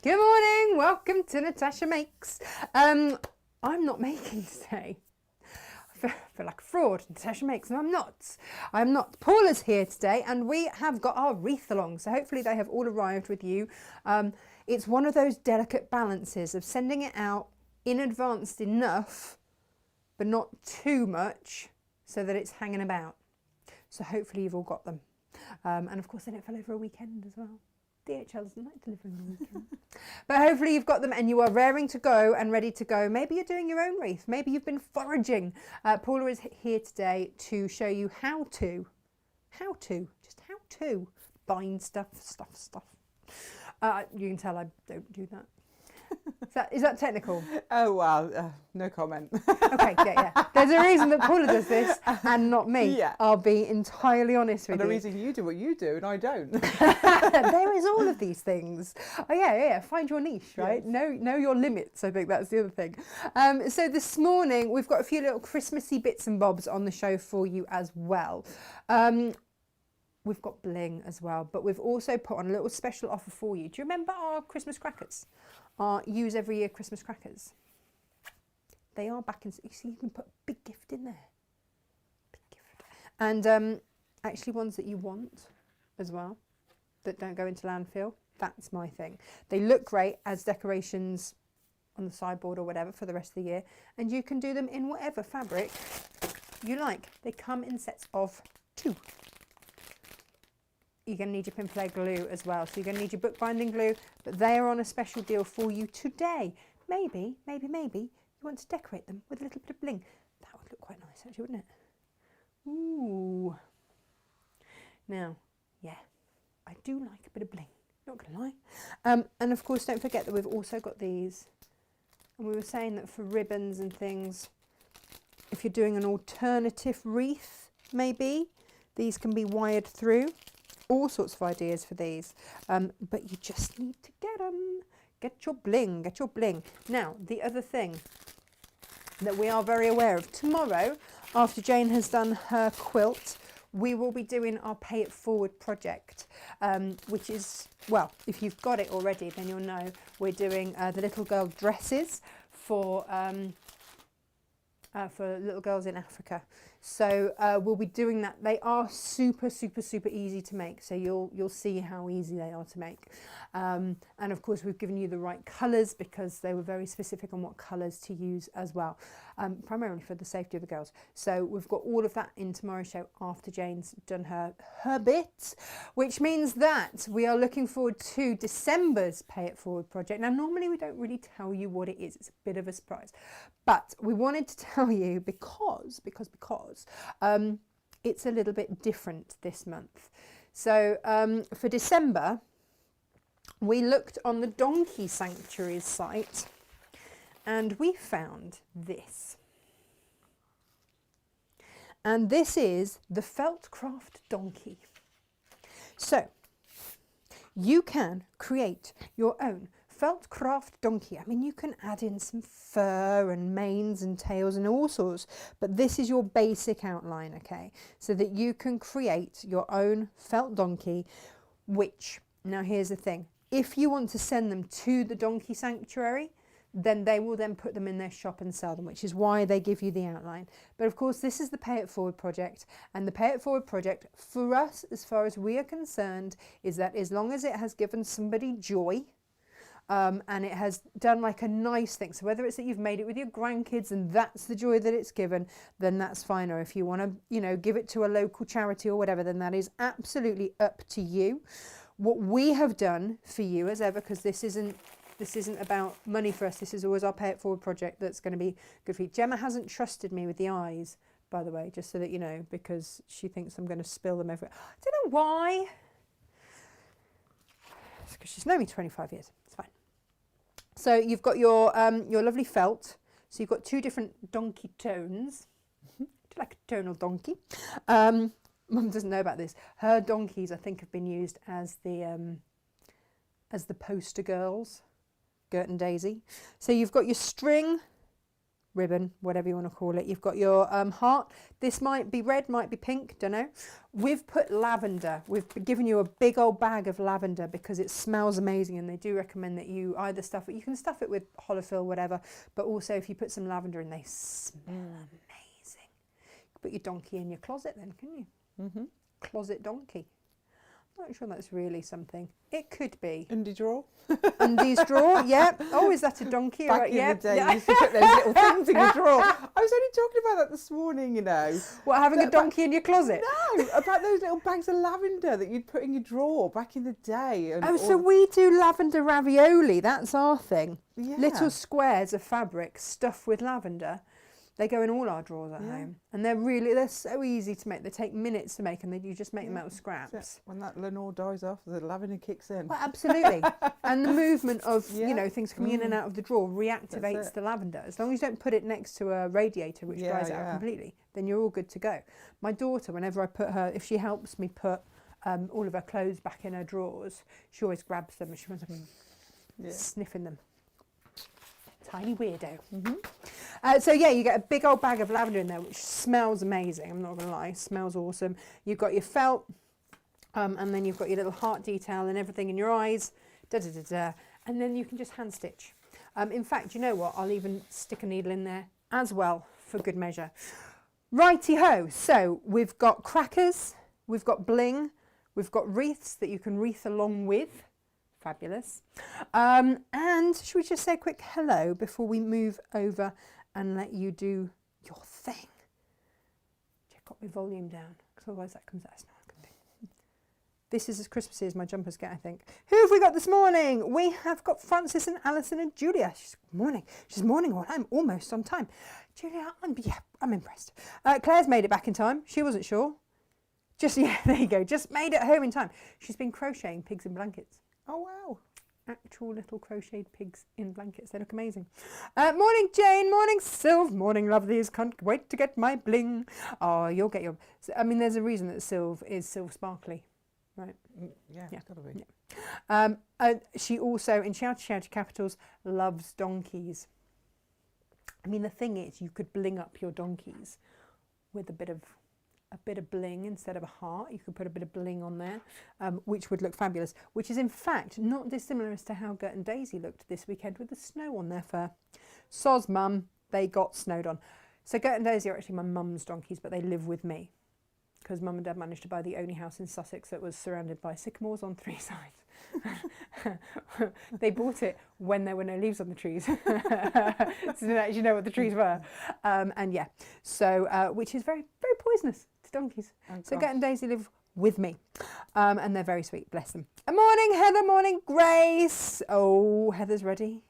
Good morning, welcome to Natasha Makes. I'm not making today. I feel like a fraud. Natasha Makes, and I'm not. I'm not. Paula's here today, and we have got our wreath along, so hopefully they have all arrived with you. It's one of those delicate balances of sending it out in advance enough, but not too much, so that it's hanging about. So hopefully you've all got them. And of course they don't fall over a weekend as well. DHL doesn't like delivering the weekend. But hopefully you've got them and you are raring to go and ready to go. Maybe you're doing your own wreath. Maybe you've been foraging. Paula is here today to show you how to bind stuff. You can tell I don't do that. Is that technical? Oh, wow. No comment. Okay, yeah. There's a reason that Paula does this and not me. Yeah. I'll be entirely honest with you. And the reason you do what you do and I don't. There is all of these things. Oh, yeah. Find your niche, right? Yes. Know your limits. I think that's the other thing. So this morning we've got a few little Christmassy bits and bobs on the show for you as well. We've got bling as well, but we've also put on a little special offer for you. Do you remember our Christmas crackers? Our use every year Christmas crackers. They are back in. You see, you can put a big gift in there. Big gift. And actually ones that you want as well, that don't go into landfill. That's my thing. They look great as decorations on the sideboard or whatever for the rest of the year, and you can do them in whatever fabric you like. They come in sets of 2. You're going to need your pin play glue as well. So you're going to need your bookbinding glue, but they are on a special deal for you today. Maybe you want to decorate them with a little bit of bling. That would look quite nice actually, wouldn't it? Ooh. Now, yeah, I do like a bit of bling, not going to lie. And of course, don't forget that we've also got these. And we were saying that for ribbons and things, if you're doing an alternative wreath, maybe, these can be wired through. All sorts of ideas for these, but you just need to get them. Get your bling. Now, the other thing that we are very aware of, tomorrow, after Jane has done her quilt, we will be doing our Pay It Forward project, which is, well, if you've got it already, then you'll know we're doing the little girl dresses for little girls in Africa. So we'll be doing that. They are super easy to make. So you'll see how easy they are to make. And of course we've given you the right colours because they were very specific on what colours to use as well, primarily for the safety of the girls. So we've got all of that in tomorrow's show after Jane's done her bit, which means that we are looking forward to December's Pay It Forward project. Now normally we don't really tell you what it is. It's a bit of a surprise. But we wanted to tell you because it's a little bit different this month. So for December, we looked on the Donkey Sanctuary's site and we found this. And this is the felt craft donkey. So you can create your own felt craft donkey. I mean, you can add in some fur and manes and tails and all sorts, but this is your basic outline, okay? So that you can create your own felt donkey, which, now here's the thing, if you want to send them to the Donkey Sanctuary, then they will then put them in their shop and sell them, which is why they give you the outline. But of course, this is the Pay It Forward project, and the Pay It Forward project, for us, as far as we are concerned, is that as long as it has given somebody joy, and it has done like a nice thing. So whether it's that you've made it with your grandkids and that's the joy that it's given, then that's fine. Or if you want to, give it to a local charity or whatever, then that is absolutely up to you. What we have done for you as ever, because this isn't about money for us. This is always our Pay It Forward project that's going to be good for you. Gemma hasn't trusted me with the eyes, by the way, just so that you know, because she thinks I'm going to spill them everywhere. I don't know why. It's because she's known me 25 years. It's fine. So you've got your lovely felt. So you've got 2 different donkey tones. Do you like a tonal donkey? Mum doesn't know about this. Her donkeys, I think, have been used as the poster girls, Gert and Daisy. So you've got your string, ribbon, whatever you want to call it. You've got your heart. This might be red, might be pink, don't know. We've put lavender. We've given you a big old bag of lavender because it smells amazing, and they do recommend that you either stuff it, you can stuff it with holofill, whatever, but also if you put some lavender in, they smell amazing. You can put your donkey in your closet then, can you? Mm-hmm. Closet donkey. Not sure that's really something. It could be. Indie drawer. Undies drawer, yeah. Oh, is that a donkey? Back Right, in yeah. the day, you used to put those little things in your drawer. I was only talking about that this morning, you know. What, having a donkey in your closet? No, about those little bags of lavender that you'd put in your drawer back in the day. And Oh, so we do lavender ravioli. That's our thing. yeah. Little squares of fabric stuffed with lavender. They go in all our drawers at home, and they're so easy to make. They take minutes to make, and you just make them out of scraps. When that Lenore dies off, the lavender kicks in. Well, absolutely. And the movement of you know, things coming in and Mm. out of the drawer reactivates the lavender. As long as you don't put it next to a radiator, which dries it out completely, then you're all good to go. My daughter, whenever I put her, if she helps me put all of her clothes back in her drawers, she always grabs them and she runs sniffing them. Tiny weirdo. So yeah, you get a big old bag of lavender in there, which smells amazing. I'm not going to lie, smells awesome. You've got your felt, and then you've got your little heart detail and everything in your eyes, and then you can just hand stitch. In fact, you know what? I'll even stick a needle in there as well for good measure. Righty ho. So we've got crackers, we've got bling, we've got wreaths that you can wreath along with. Fabulous. And should we just say a quick hello before we move over and let you do your thing? Check got my volume down, because otherwise that comes out. It's not a good thing. This is as Christmassy as my jumpers get, I think. Who have we got this morning? We have got Frances and Alison and Julia. She's morning. She's morning one. I'm almost on time. Julia, I'm impressed. Claire's made it back in time. She wasn't sure. There you go. Just made it home in time. She's been crocheting pigs in blankets. Oh, wow. Actual little crocheted pigs in blankets. They look amazing. Morning, Jane. Morning, Sylv. Morning, lovelies. Can't wait to get my bling. Oh, you'll get your... I mean, there's a reason that Sylv is Sylv Sparkly, right? Yeah, it's got to be. Yeah. She also, in shouty capitals, loves donkeys. I mean, the thing is, you could bling up your donkeys with a bit of bling instead of a heart. You could put a bit of bling on there, which would look fabulous, which is in fact not dissimilar as to how Gert and Daisy looked this weekend with the snow on their fur. Soz mum, they got snowed on. So Gert and Daisy are actually my mum's donkeys, but they live with me because mum and dad managed to buy the only house in Sussex that was surrounded by sycamores on 3 sides. They bought it when there were no leaves on the trees, so they didn't actually know what the trees were. And yeah, so which is very, very poisonous to donkeys. Oh, so gosh. Gert and Daisy live with me, and they're very sweet, bless them. Morning Heather, morning Grace. Oh, Heather's ready.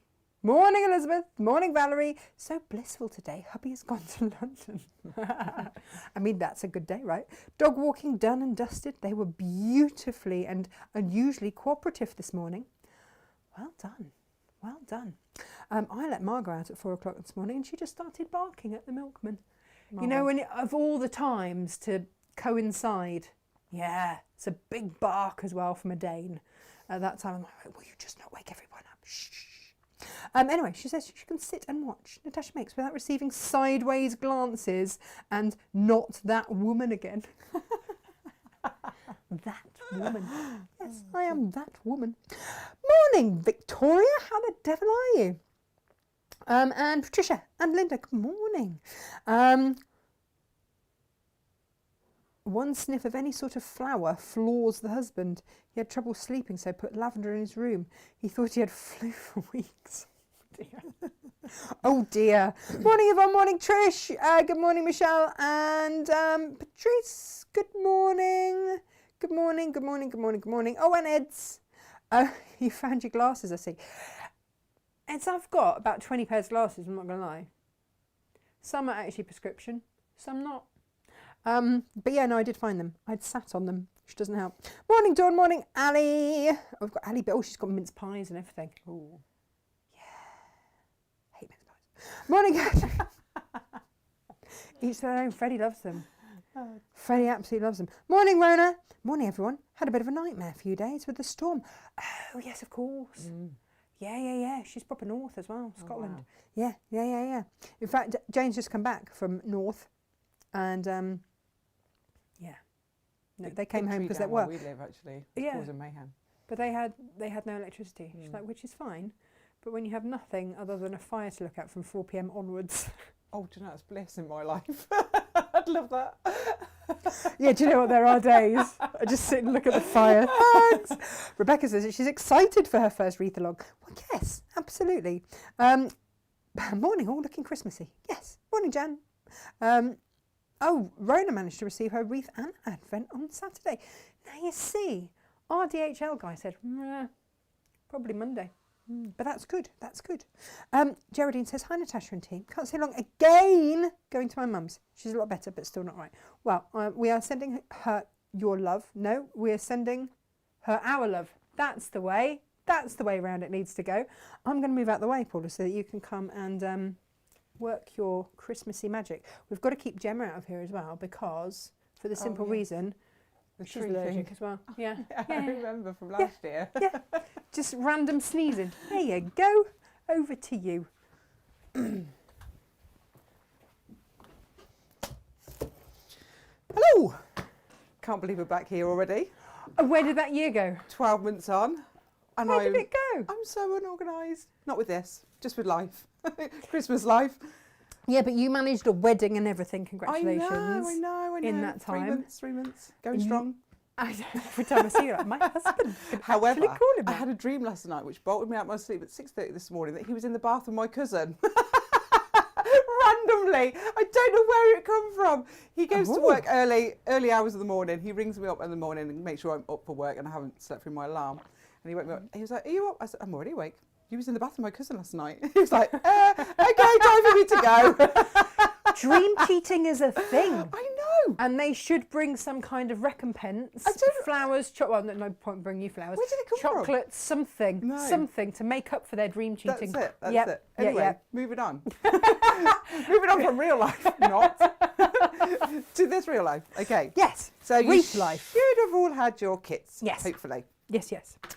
Morning Elizabeth, morning Valerie. So blissful today, hubby has gone to London. I mean, that's a good day, right? Dog walking done and dusted. They were beautifully and unusually cooperative this morning. Well done, well done. I let Margot out at 4 o'clock this morning and she just started barking at the milkman. You know, when of all the times to coincide, yeah, it's a big bark as well from a Dane. At that time, I'm like, will you just not wake everyone up? Shh. Anyway, she says she can sit and watch Natasha Makes without receiving sideways glances and not that woman again. That woman. Yes, I am that woman. Morning, Victoria. How the devil are you? And Patricia and Linda, good morning. One sniff of any sort of flower floors the husband. He had trouble sleeping, so put lavender in his room. He thought he had flu for weeks. Dear. Oh dear. Morning Yvonne, morning Trish, good morning Michelle and Patrice, good morning. Good morning, good morning, good morning, good morning. Oh, and Eds, you found your glasses, I see. Eds, I've got about 20 pairs of glasses, I'm not going to lie. Some are actually prescription, some not. But yeah, no, I did find them. I'd sat on them, which doesn't help. Morning Dawn, morning Ali. Oh, we've got Ali, but oh, she's got mince pies and everything. Oh, yeah. Hate mince pies. Morning. Each their own. Freddie loves them. Freddie absolutely loves them. Morning Rona. Morning everyone. Had a bit of a nightmare a few days with the storm. Oh yes, of course. Yeah. She's proper north as well, Scotland. wow. Yeah. In fact, Jane's just come back from north, and no, they came home because they were. We live actually. Yeah. Causing mayhem. But they had no electricity. She's like, which is fine, but when you have nothing other than a fire to look at from 4 p.m. onwards. Oh, do you know, that's bliss in my life. I'd love that. Yeah, do you know what? There are days I just sit and look at the fire. Thanks. Rebecca says that she's excited for her first wreath along. Well, yes, absolutely. Morning, all looking Christmassy. Yes. Morning, Jan. Rona managed to receive her wreath and advent on Saturday. Now you see, our DHL guy said, probably Monday. But that's good. Geraldine says, hi Natasha and team. Can't stay long again. Going to my mum's. She's a lot better, but still not right. Well, we are sending her your love. No, we're sending her our love. That's the way around it needs to go. I'm going to move out the way, Paula, so that you can come and work your Christmassy magic. We've got to keep Gemma out of here as well, because for the simple reason, she's allergic as well. Yeah. I remember from last year. Yeah. Just random sneezing. There you go. Over to you. Hello. Can't believe we're back here already. Where did that year go? 12 months on. And Where did it go? I'm so unorganised. Not with this, just with life. Christmas life. Yeah, but you managed a wedding and everything. Congratulations. I know. In that time. 3 months. Going strong. Every time I see you, like, my husband. However, call him I had a dream last night which bolted me out of my sleep at 6:30 this morning that he was in the bath with my cousin. Randomly. I don't know where it come from. He goes to work early hours of the morning. He rings me up in the morning and makes sure I'm up for work and I haven't slept through my alarm. And he woke me up. He was like, are you up? I said, I'm already awake. You was in the bath with my cousin last night. He was like, okay, time for me to go. Dream cheating is a thing. I know. And they should bring some kind of recompense. Flowers, no point bringing you flowers. Where did it come from? Chocolates, something to make up for their dream cheating. That's it. Anyway, moving on. Moving on from real life, not to this real life. Okay. Yes. So you Wreath life. should have all had your kits. Yes. Hopefully. Yes.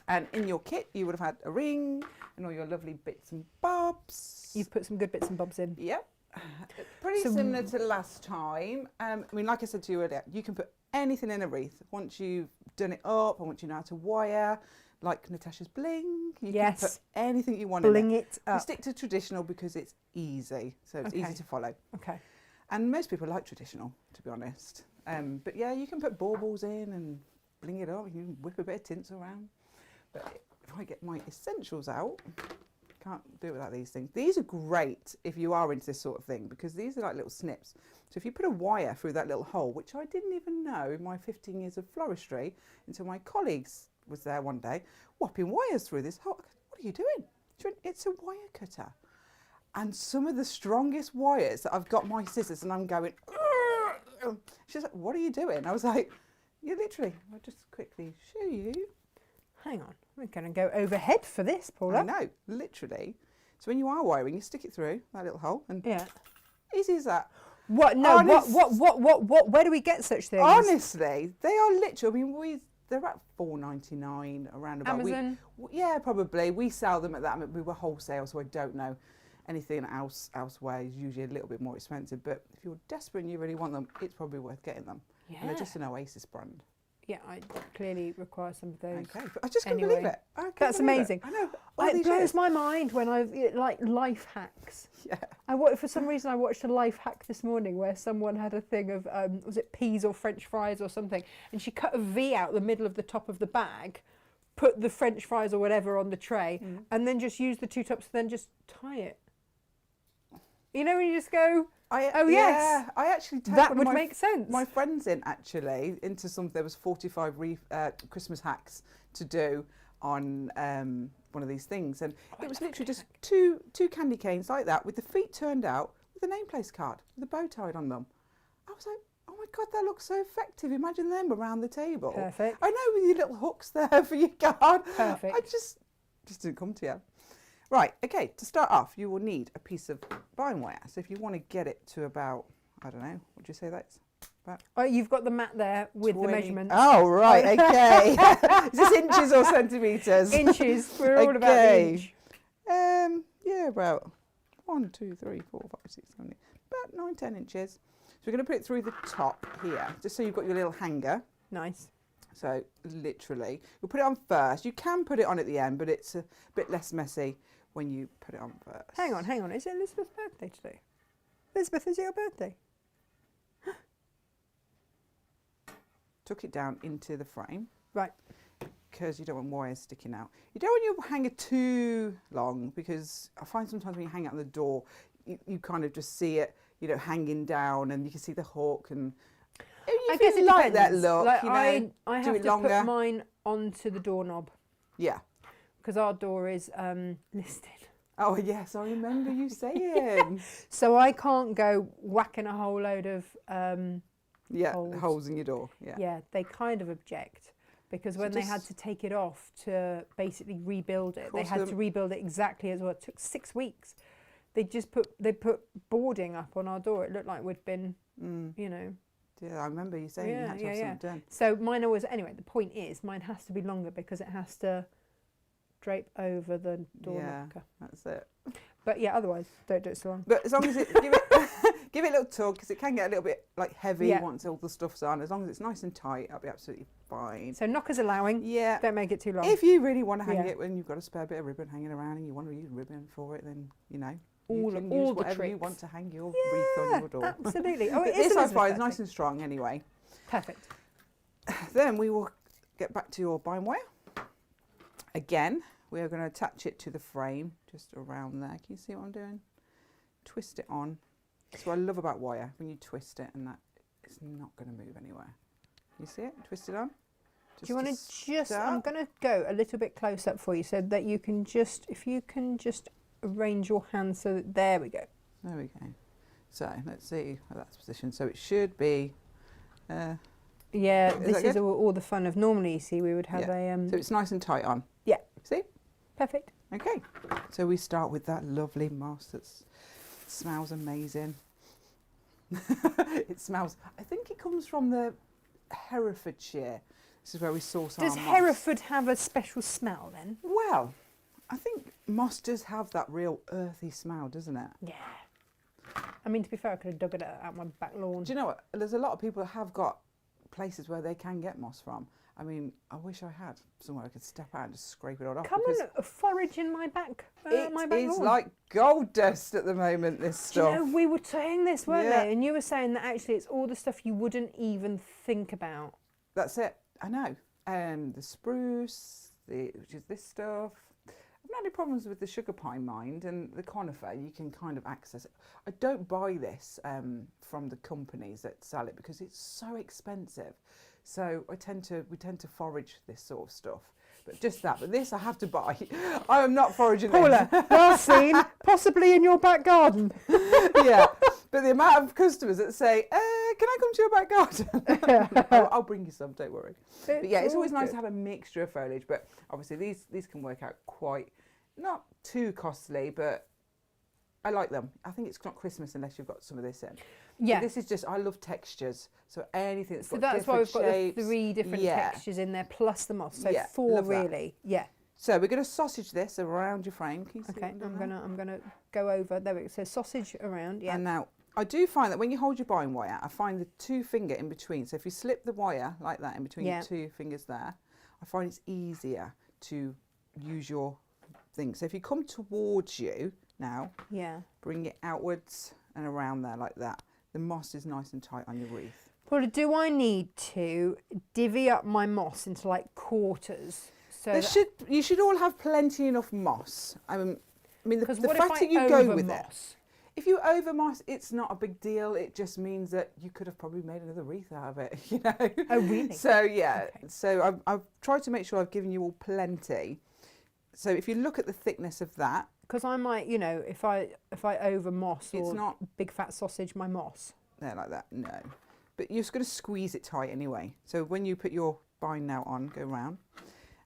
And in your kit, you would have had a ring and all your lovely bits and bobs. You've put some good bits and bobs in. Yep. Pretty similar to last time. I mean, like I said to you earlier, you can put anything in a wreath once you've done it up and once you know how to wire, like Natasha's bling. You can put anything you want bling in it up. We stick to traditional because it's easy, so it's easy to follow. Okay. And most people like traditional, to be honest. But yeah, you can put baubles in and bling it up. You can whip a bit of tinsel around. But if I get my essentials out, can't do it without these things. These are great if you are into this sort of thing because these are like little snips. So if you put a wire through that little hole, which I didn't even know in my 15 years of floristry until my colleagues was there one day, whopping wires through this hole. What are you doing? She went, it's a wire cutter. And some of the strongest wires that I've got my scissors and I'm going, she's like, what are you doing? I was like, you literally, I'll just quickly show you. Hang on, we're going to go overhead for this, Paula. I know, literally. So when you are wiring, you stick it through that little hole and easy as that. What? No, what? Where do we get such things? Honestly, they are literally, I mean, they're at $4.99 around about. Amazon? Yeah, probably. We sell them at that. I mean, we were wholesale, so I don't know. Anything elsewhere is usually a little bit more expensive. But if you're desperate and you really want them, it's probably worth getting them. Yeah. And they're just an Oasis brand. Yeah, I clearly require some of those. Okay, but I just couldn't believe it. That's amazing. I know. It blows my mind when like life hacks. Yeah. For some reason I watched a life hack this morning where someone had a thing of was it peas or French fries or something, and she cut a V out the middle of the top of the bag, put the French fries or whatever on the tray, and then just use the two tops to then just tie it. You know when you just go. Yes. I actually take that would make sense. My friends into some. There was 45 Christmas hacks to do on one of these things, and it was literally just two candy canes like that with the feet turned out with a nameplate card with a bow tied on them. I was like, oh my God, that looks so effective. Imagine them around the table. Perfect. I know, with your little hooks there for your card. Perfect. I just didn't come to you. Right, okay, to start off, you will need a piece of bine wire. So if you want to get it to about, I don't know, what do you say that's? About you've got the mat there with 20. the measurements. Oh, right, okay. Is this inches or centimetres? Inches, we're all about the inch. Yeah, about 1, 2, 3, 4, 5, 6, 7, 8, about 9, 10 inches. So we're going to put it through the top here, just so you've got your little hanger. Nice. So literally, we'll put it on first. You can put it on at the end, but it's a bit less messy when you put it on first. Hang on. Is it Elizabeth's birthday today? Elizabeth, is it your birthday? Tuck it down into the frame. Right. Because you don't want wires sticking out. You don't want your hanger too long, because I find sometimes when you hang it on the door, you kind of just see it, you know, hanging down, and you can see the hook. And I guess it like depends. that look, Like you know, I do have it to longer. put mine onto the doorknob Yeah. because our door is listed. Oh yes, I remember you saying. So I can't go whacking a whole load of Yeah, holes. holes in your door. Yeah. Yeah, they kind of object because So when they had just- to take it off to basically rebuild it, they Course had them- to rebuild it exactly as well. It took 6 weeks. They put boarding up on our door. It looked like we'd been, you know. Yeah, I remember you saying you Yeah, had to have yeah, something done. So mine always, anyway, the point is mine has to be longer because it has to drape over the door Yeah, knocker. that's it. But yeah, otherwise don't do it so long. But as long as it give it a little tug, because it can get a little bit like heavy Yeah. once all the stuff's on. As long as it's nice and tight, that'll be absolutely fine. So knockers allowing, Yeah. don't make it too long. If you really want to hang Yeah. it when you've got a spare bit of ribbon hanging around and you want to use ribbon for it, then you know All you the- can all use the whatever you tricks. want to hang your wreath on your door. Absolutely. Oh, But it is this I Elizabeth's find is birthday. nice and strong anyway. Perfect. Then we will get back to your bind wire. Again, we are going to attach it to the frame just around there. Can you see what I'm doing? Twist it on. That's what I love about wire, when you twist it and that it's not going to move anywhere. You see it? Twist it on. Do you want to just, start. I'm going to go a little bit close up for you so that you can just, if you can just arrange your hands so that, there we go. There we go. So let's see how that's positioned. So it should be. Yeah, Is this that is good? all the fun of, normally you see we would have Yeah. a, So it's nice and tight on. yeah. See? Perfect. Okay. So we start with that lovely moss that smells amazing. It smells. I think it comes from the Herefordshire. This is where we source our Does moss. Hereford have a special smell then? Well, I think moss does have that real earthy smell, doesn't it? Yeah. I mean, to be fair, I could have dug it out my back lawn. Do you know what? There's a lot of people that have got places where they can get moss from. I mean, I wish I had somewhere I could step out and just scrape it all off. Come because and forage in my back, it my back is lawn. like gold dust at the moment, this Do you stuff. know, we were saying this, weren't Yeah. they? And you were saying that actually it's all the stuff you wouldn't even think about. That's it. I know. The spruce, which is this stuff. I've not had any problems with the sugar pine mind, and the conifer. You can kind of access it. I don't buy this from the companies that sell it because it's so expensive. So we tend to forage this sort of stuff. But just that. But this I have to buy. I am not foraging Paula, last seen, possibly in your back garden. Yeah. But the amount of customers that say, can I come to your back garden? I'll bring you some, don't worry. But yeah, it's always nice to have a mixture of foliage. But obviously these can work out quite, not too costly, but I like them. I think it's not Christmas unless you've got some of this in. Yeah. But this is just, I love textures. So anything that's So got that's why we've got shapes, the 3 different yeah. textures in there, plus the moss. So Yeah, 4 love that. really. Yeah. So we're going to sausage this around your frame. Can you see Okay, what I'm doing there? I'm gonna go over. There we go. So sausage around. Yeah. And now, I do find that when you hold your bind wire, I find the 2 finger in between. So if you slip the wire like that in between Yeah. your 2 fingers there, I find it's easier to use your thing. So if you come towards you now, Yeah. bring it outwards and around there like that. The moss is nice and tight on your wreath. Paula, do I need to divvy up my moss into like quarters? So There that- you should all have plenty enough moss. I mean, the because fact what if I that you go over with it. moss? If you over moss, it's not a big deal. It just means that you could have probably made another wreath out of it, you know. Oh, really? So yeah, Okay. so I've tried to make sure I've given you all plenty. So if you look at the thickness of that, Because I might, you know, if I over moss it's or not big fat sausage my moss. there like that, no. But you're just going to squeeze it tight anyway. So when you put your bind now on, go round.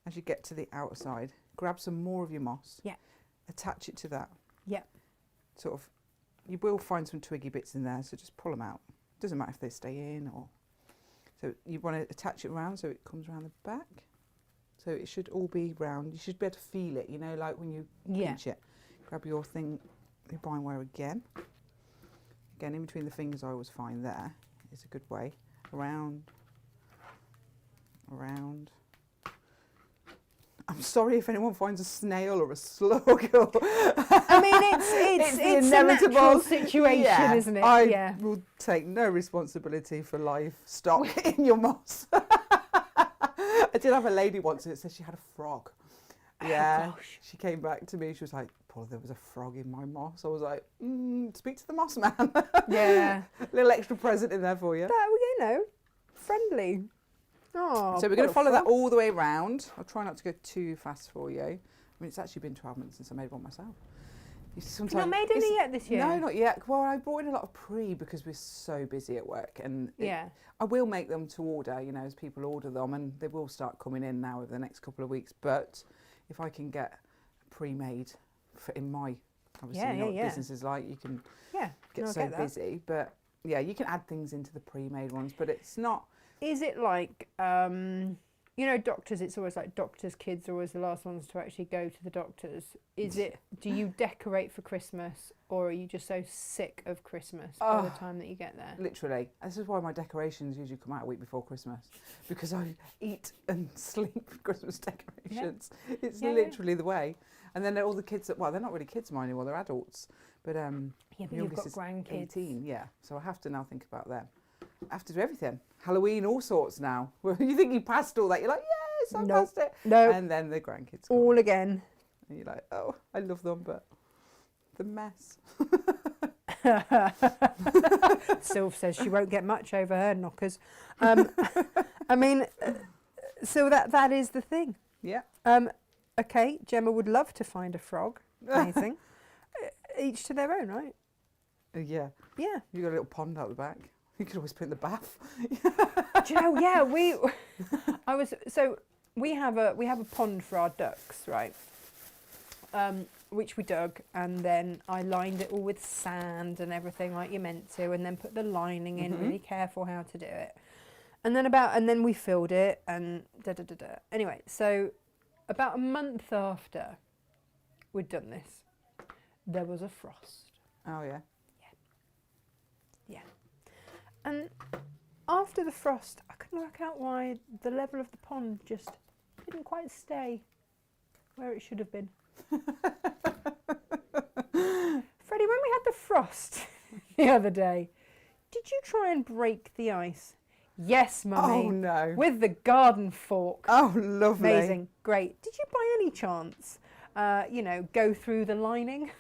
As you get to the outside, grab some more of your moss. Yeah. Attach it to that. Yeah. Sort of, you will find some twiggy bits in there, so just pull them out. Doesn't matter if they stay in or. So you want to attach it round so it comes around the back. So it should all be round. You should be able to feel it, you know, like when you Yeah. pinch it. grab your thing, your bind wire again. Again, in between the fingers, I always find there is a good way. Around, around. I'm sorry if anyone finds a snail or a slug. Or I mean, it's a natural situation, isn't it? I will take no responsibility for livestock in your moss. I did have a lady once that said she had a frog. Yeah, oh, gosh. She came back to me. She was like, "Paul, there was a frog in my moss." I was like, "Speak to the moss man." Yeah, little extra present in there for you. that, you know, friendly. Oh, So we're going to follow that all the way around. I'll try not to go too fast for you. I mean, it's actually been 12 months since I made one myself. You've not made any yet this year? No, not yet. Well, I brought in a lot of because we're so busy at work, and I will make them to order, you know, as people order them, and they will start coming in now over the next couple of weeks. But if I can get pre-made in my, obviously, you know what business is like, you can get so busy. But yeah, you can add things into the pre-made ones, but it's not. Is it like, you know, doctors, it's always like doctors' kids are always the last ones to actually go to the doctors. Is it, do you decorate for Christmas, or are you just so sick of Christmas by the time that you get there? Literally. This is why my decorations usually come out a week before Christmas, because I eat and sleep Christmas decorations. Yeah. It's literally the way. And then all the kids, well, they're not really kids of mine anymore, they're adults. But, but you've got grandkids. 18, yeah. So I have to now think about them. I have to do everything. Halloween, all sorts now. You think you passed all that, you're like, yes, I passed it. No. And then the grandkids come. All again. And you're like, oh, I love them, but the mess. Sylv says she won't get much over her knockers. I mean, so that is the thing. Yeah. Okay, Gemma would love to find a frog. Amazing. Each to their own, right? Yeah. Yeah. You got a little pond out the back. You could always put in the bath. Do you know? Yeah, we have a pond for our ducks, right? Which we dug, and then I lined it all with sand and everything like you're meant to, and then put the lining in. Really careful how to do it, and then we filled it and Anyway, so about a month after we'd done this, there was a frost. Oh yeah. Yeah. And after the frost, I couldn't work out why the level of the pond just didn't quite stay where it should have been. Freddie, when we had the frost the other day, did you try and break the ice? Yes, Mummy. Oh no. With the garden fork. Oh, lovely. Amazing. Great. Did you by any chance, go through the lining?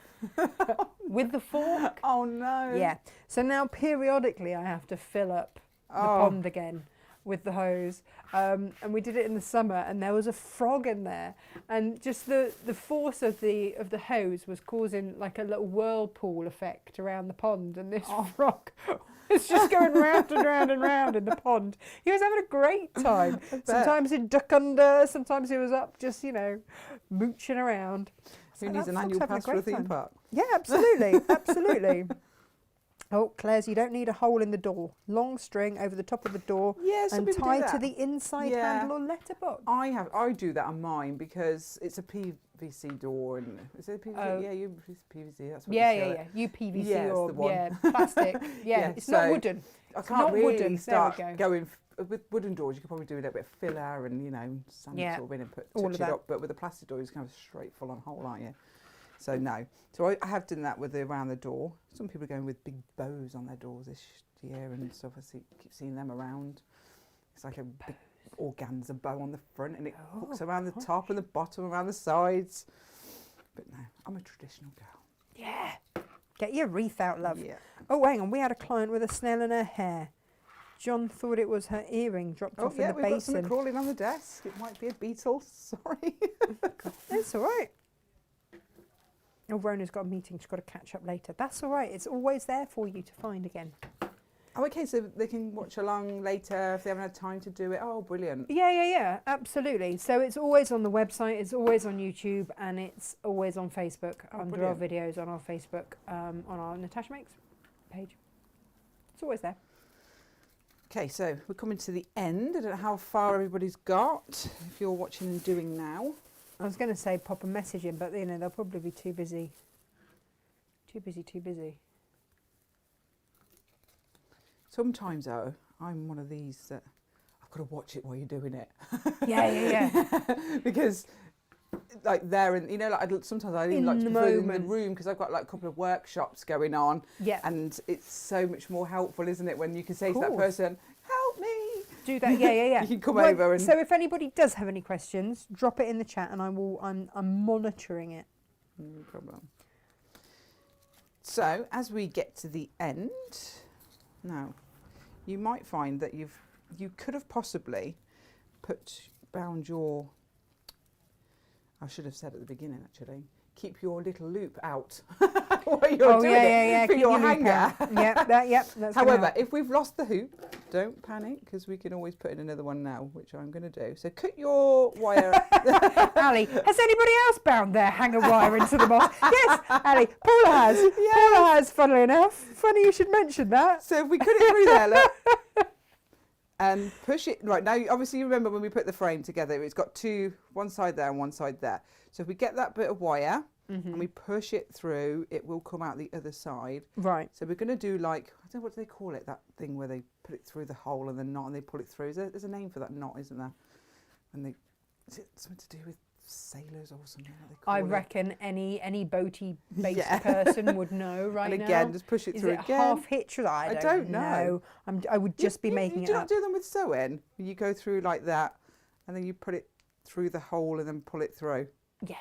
With the fork? Oh no. Yeah. So now periodically I have to fill up the pond again with the hose. And we did it in the summer, and there was a frog in there, and just the force of the hose was causing like a little whirlpool effect around the pond, and this frog was just going round and round and round in the pond. He was having a great time. Sometimes he'd duck under, sometimes he was up just, mooching around. Who needs an annual pass for a theme park? Yeah, absolutely, absolutely. Oh, Claire's, you don't need a hole in the door. Long string over the top of the door and tied to the inside handle or letterbox. I do that on mine because it's a PVC door, and is it a PVC? Yeah, PVC. That's what you PVC or plastic. It's not wooden. I can't really start going with wooden doors. You could probably do a little bit of filler and sand it sort of in and touch it up. But with a plastic door, it's kind of straight full on hole, aren't you? So no. So I have done that with around the door. Some people are going with big bows on their doors this year and stuff. I keep seeing them around. It's like a big organza bow on the front, and it hooks around the top and the bottom, around the sides. But no, I'm a traditional girl. Yeah. Get your wreath out, love. Yeah. Oh, hang on. We had a client with a snail in her hair. John thought it was her earring dropped off in the basin. We've got something crawling on the desk. It might be a beetle. Sorry. That's all right. Oh, Rona's got a meeting. She's got to catch up later. That's all right. It's always there for you to find again. Oh, okay. So they can watch along later if they haven't had time to do it. Oh, brilliant. Yeah. Absolutely. So it's always on the website. It's always on YouTube, and it's always on Facebook under our videos on our Facebook on our Natasha Makes page. It's always there. Okay, so we're coming to the end. I don't know how far everybody's got, if you're watching and doing now. I was going to say pop a message in, but they'll probably be too busy Too busy, too busy. Sometimes though, I'm one of these that I've got to watch it while you're doing it. Yeah. Because like there and like sometimes I even like to put it in the room because I've got like a couple of workshops going on. Yeah. And it's so much more helpful, isn't it, when you can say to that person, help me. Do that. Yeah. You can come over and. So if anybody does have any questions, drop it in the chat and I'm monitoring it. No problem. So as we get to the end, now you might find that you could have possibly bound your, I should have said at the beginning actually, keep your little loop out while you're doing it for your hanger. That's However, if we've lost the hoop, don't panic because we can always put in another one now, which I'm going to do. So cut your wire. Ali, has anybody else bound their hanger wire into the moss? Yes, Ali, Paula has. Yes. Paula has, funnily enough. Funny you should mention that. So if we cut it through there, look. And push it, right, now obviously you remember when we put the frame together, it's got one side there and one side there. So if we get that bit of wire and we push it through, it will come out the other side. Right. So we're going to do like, I don't know what they call it, that thing where they put it through the hole and the knot and they pull it through. There's a name for that knot, isn't there? And is it something to do with sailors or something like they call I it? reckon any boaty based person would know right now. And again, just push it through again. Is it half hitch? I don't know. I would just be making it up. Do you not do them with sewing? You go through like that and then you put it through the hole and then pull it through. Yeah.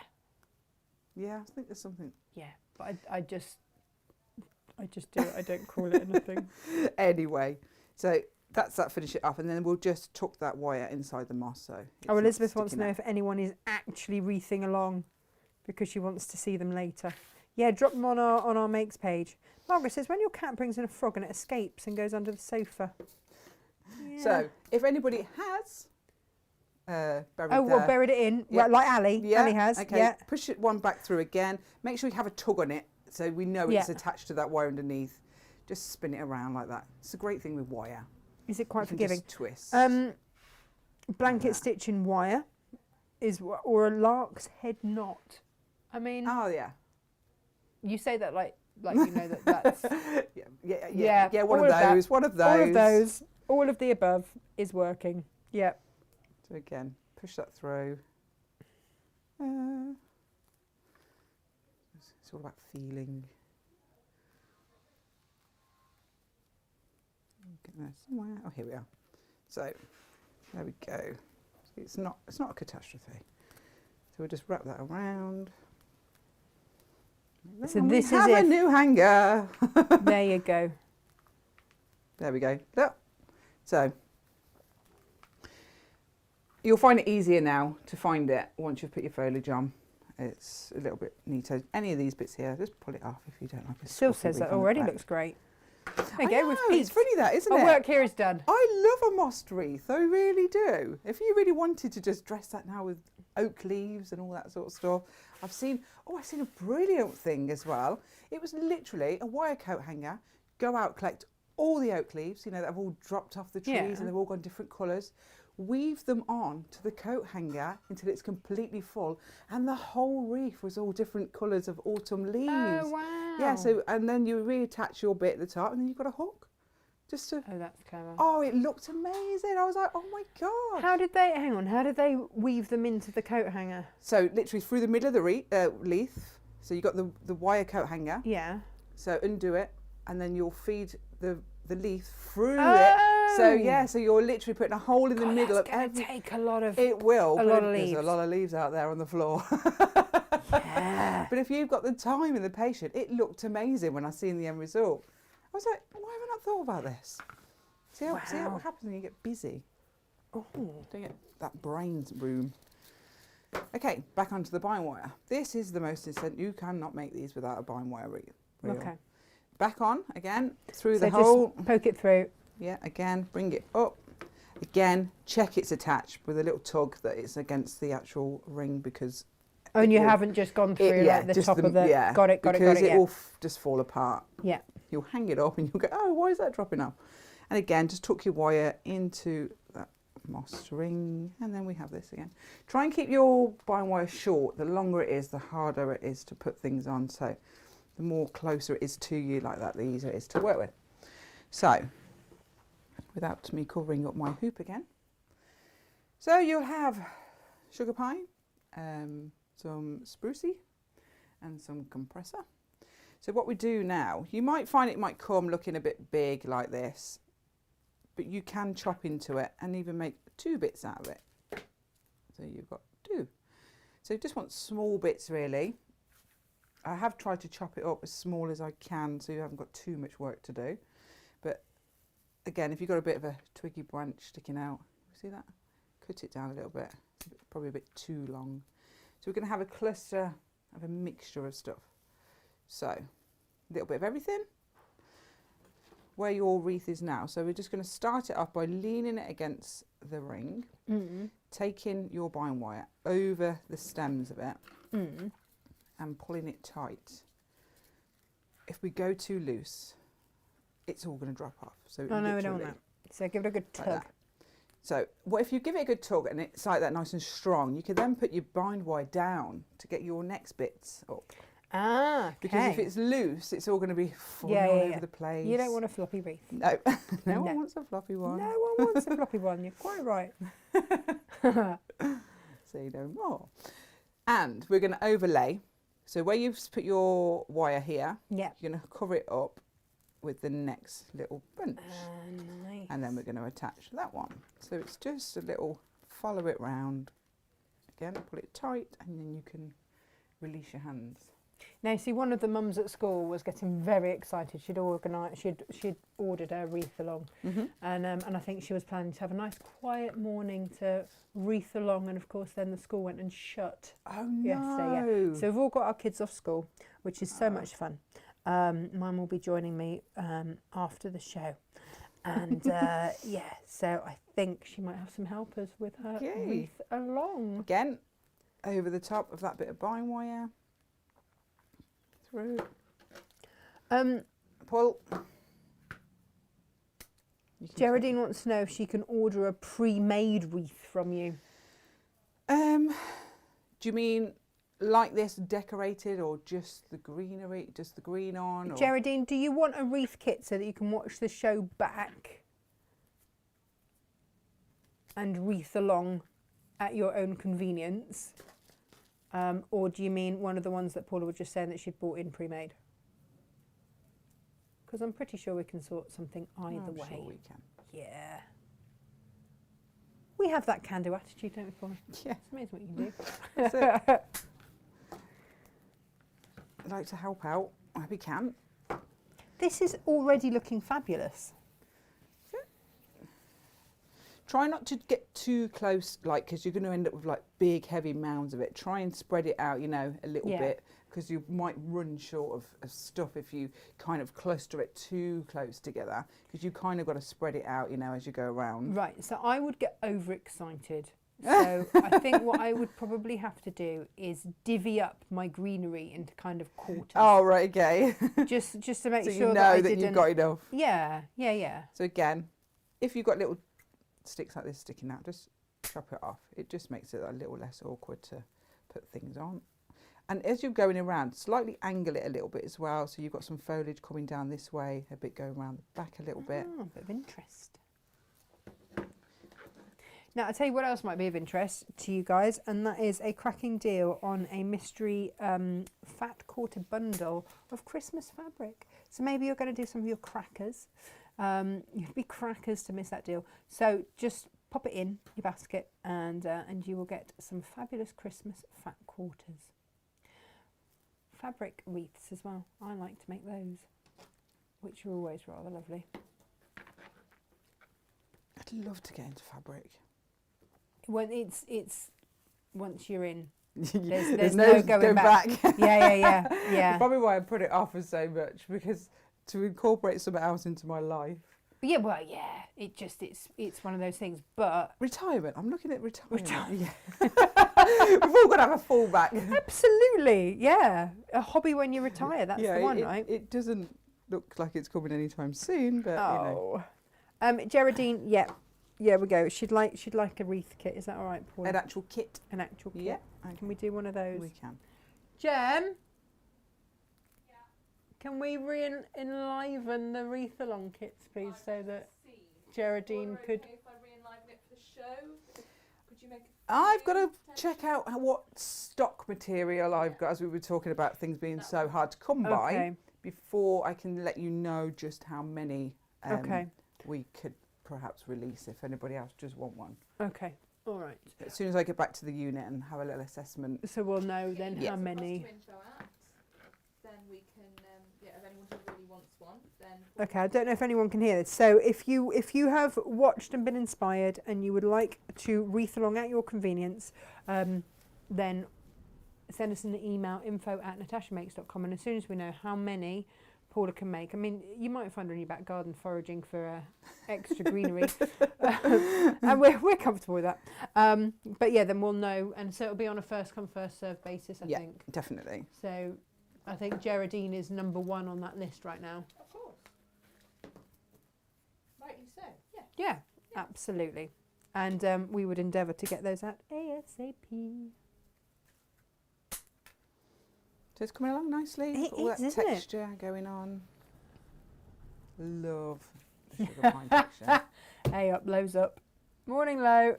Yeah, I think there's something. Yeah, but I just do it. I don't call it anything. Anyway, so that's that. Finish it up, and then we'll just tuck that wire inside the moss. So. Elizabeth wants to know if anyone is actually wreathing along, because she wants to see them later. Yeah, drop them on our makes page. Margaret says when your cat brings in a frog and it escapes and goes under the sofa. Yeah. So if anybody has. Buried it in, like Ali. Yeah. Ali has. Okay. Yeah. Push it one back through again. Make sure you have a tug on it so we know it's attached to that wire underneath. Just spin it around like that. It's a great thing with wire. Is it quite forgiving? Just twist. Blanket stitching wire or a lark's head knot. I mean. Oh yeah. You say that like you know that's. Yeah. One of those. All of the above is working. Yeah. So again, push that through. It's all about feeling. Get there somewhere. Oh, here we are. So there we go. It's not a catastrophe. So we'll just wrap that around. So this is a new hanger. There you go. There we go. Look. So. You'll find it easier now to find it once you've put your foliage on. It's a little bit neater. Any of these bits here, just pull it off if you don't like it. Sil says that already looks great. There you go. It's funny that, isn't it? Our work here is done. I love a mossed wreath. I really do. If you really wanted to just dress that now with oak leaves and all that sort of stuff. I've seen a brilliant thing as well. It was literally a wire coat hanger. Go out, collect all the oak leaves, that have all dropped off the trees and they've all gone different colours. Weave them on to the coat hanger until it's completely full, and the whole wreath was all different colours of autumn leaves. Oh wow! Yeah, so and then you reattach your bit at the top, and then you've got a hook. Just to. Oh, that's clever. Oh, it looked amazing. I was like, oh my god! How did they weave them into the coat hanger? So literally through the middle of the wreath. So you got the wire coat hanger. Yeah. So undo it, and then you'll feed the leaf through it. So yeah, so you're literally putting a hole in the middle of every. Take a lot of. It will. A lot of leaves. There's a lot of leaves out there on the floor. Yeah. But if you've got the time and the patience, it looked amazing when I seen the end result. I was like, why have I not thought about this? See what happens when you get busy. Oh, Don't get that brains room. Okay, back onto the bind wire. This is the most essential. You cannot make these without a bind wire reel. okay. Back on again through So the hole. just poke it through. Yeah, again, bring it up. Again, check it's attached with a little tug that it's against the actual ring because. Oh, and you haven't just gone through like the top of the. Yeah, got it. Because it will just fall apart. Yeah. You'll hang it up and you'll go, oh, why is that dropping off? And again, just tuck your wire into that moss ring, and then we have this again. Try and keep your bind wire short. The longer it is, the harder it is to put things on. So the more closer it is to you like that, the easier it is to work with. So, without me covering up my hoop again. So you'll have sugar pine, some sprucey and some compressor. So what we do now, you might find it might come looking a bit big like this, but you can chop into it and even make 2 bits out of it. So you've got 2. So you just want small bits really. I have tried to chop it up as small as I can so you haven't got too much work to do. But again, if you've got a bit of a twiggy branch sticking out, see that? Cut it down a little bit. It's probably a bit too long. So we're going to have a cluster of a mixture of stuff. So a little bit of everything. Where your wreath is now. So we're just going to start it off by leaning it against the ring, taking your bine wire over the stems of it and pulling it tight. If we go too loose, it's all going to drop off. So oh no, we don't want that. So give it a good tug. Like so what if you give it a good tug and it's like that nice and strong, you can then put your bind wire down to get your next bits up. Ah, okay. Because if it's loose, it's all going to be falling all over the place. You don't want a floppy wreath. No, no one wants a floppy one. No one wants a floppy one. You're quite right. Say no more. And we're going to overlay. So where you've put your wire here, you're going to cover it up with the next little bunch. Nice. And then we're going to attach that one. So it's just a little follow it round. Again, pull it tight, and then you can release your hands. Now, see, one of the mums at school was getting very excited. She'd ordered her wreath along, and I think she was planning to have a nice quiet morning to wreath along. And of course, then the school went and shut. Oh no! Yesterday, yeah. So we've all got our kids off school, which is so much fun. Mine will be joining me after the show, and yeah. So I think she might have some helpers with her wreath along. Again, over the top of that bit of bine wire. Through. Pull. Geraldine wants to know if she can order a pre-made wreath from you. Do you mean like this decorated, or just the greenery, just the green on? Or? Geraldine, do you want a wreath kit so that you can watch the show back and wreath along at your own convenience? Or do you mean one of the ones that Paula was just saying that she'd bought in pre-made? Because I'm pretty sure we can sort something either way. Sure we can. Yeah. We have that can-do attitude, don't we, Paula? Yeah. It's amazing what you can do. That's it. I'd like to help out where we can. This is already looking fabulous. Try not to get too close, like, because you're going to end up with like big, heavy mounds of it. Try and spread it out, you know, a little bit, because you might run short of stuff if you kind of cluster it too close together, because you kind of got to spread it out, you know, as you go around. Right, so I would get overexcited. So I think what I would probably have to do is divvy up my greenery into kind of quarters. Oh, right, okay. just to make so sure you that know that you've got enough. Yeah. So again, if you've got little sticks like this sticking out, just chop it off. It just makes it a little less awkward to put things on. And as you're going around, slightly angle it a little bit as well, so you've got some foliage coming down this way, a bit going around the back a little bit. A bit of interest. Now, I'll tell you what else might be of interest to you guys, and that is a cracking deal on a mystery fat quarter bundle of Christmas fabric. So maybe you're going to do some of your crackers. You'd be crackers to miss that deal. So just pop it in your basket, and you will get some fabulous Christmas fat quarters. Fabric wreaths as well. I like to make those, which are always rather lovely. I'd love to get into fabric. When it's once you're in, there's there's no going back. Yeah. That's probably why I put it off for so much, because to incorporate something else into my life. Yeah, well, yeah. It's one of those things. But retirement. I'm looking at retirement. Yeah. We've all got to have a fallback. Absolutely, yeah. A hobby when you retire. That's the one, right? It doesn't look like it's coming anytime soon, but you know. Geraldine, yeah, we go. She'd like a wreath kit. Is that all right, Paul? An actual kit. An actual kit. Yeah. Okay. Can we do one of those? We can. Jem? Can we enliven the wreath along kits, please, so that Geraldine could... Okay if I re-enliven it for the show? Could you make I've got to check out what stock material I've got, as we were talking about things being so hard to come by, before I can let you know just how many we could perhaps release if anybody else does want one. Okay, all right. As soon as I get back to the unit and have a little assessment. So we'll know then how many. Then we can, if anyone who really wants one, then... Okay, I don't know if anyone can hear this. So if you have watched and been inspired and you would like to wreath along at your convenience, then send us an email, info@natashamakes.com, and as soon as we know how many Paula can make, I mean, you might find her in your back garden foraging for extra greenery, and we're comfortable with that. But yeah, then we'll know, and so it'll be on a first come first served basis, I think. Yeah, definitely. So I think Geraldine is number 1 on that list right now. Of course. Rightly so, yeah. Yeah, absolutely. And we would endeavour to get those out ASAP. So it's coming along nicely. It All is, that isn't it? texture going on. Love the sugar pine texture. Hey up, Lo's up. Morning, Lo.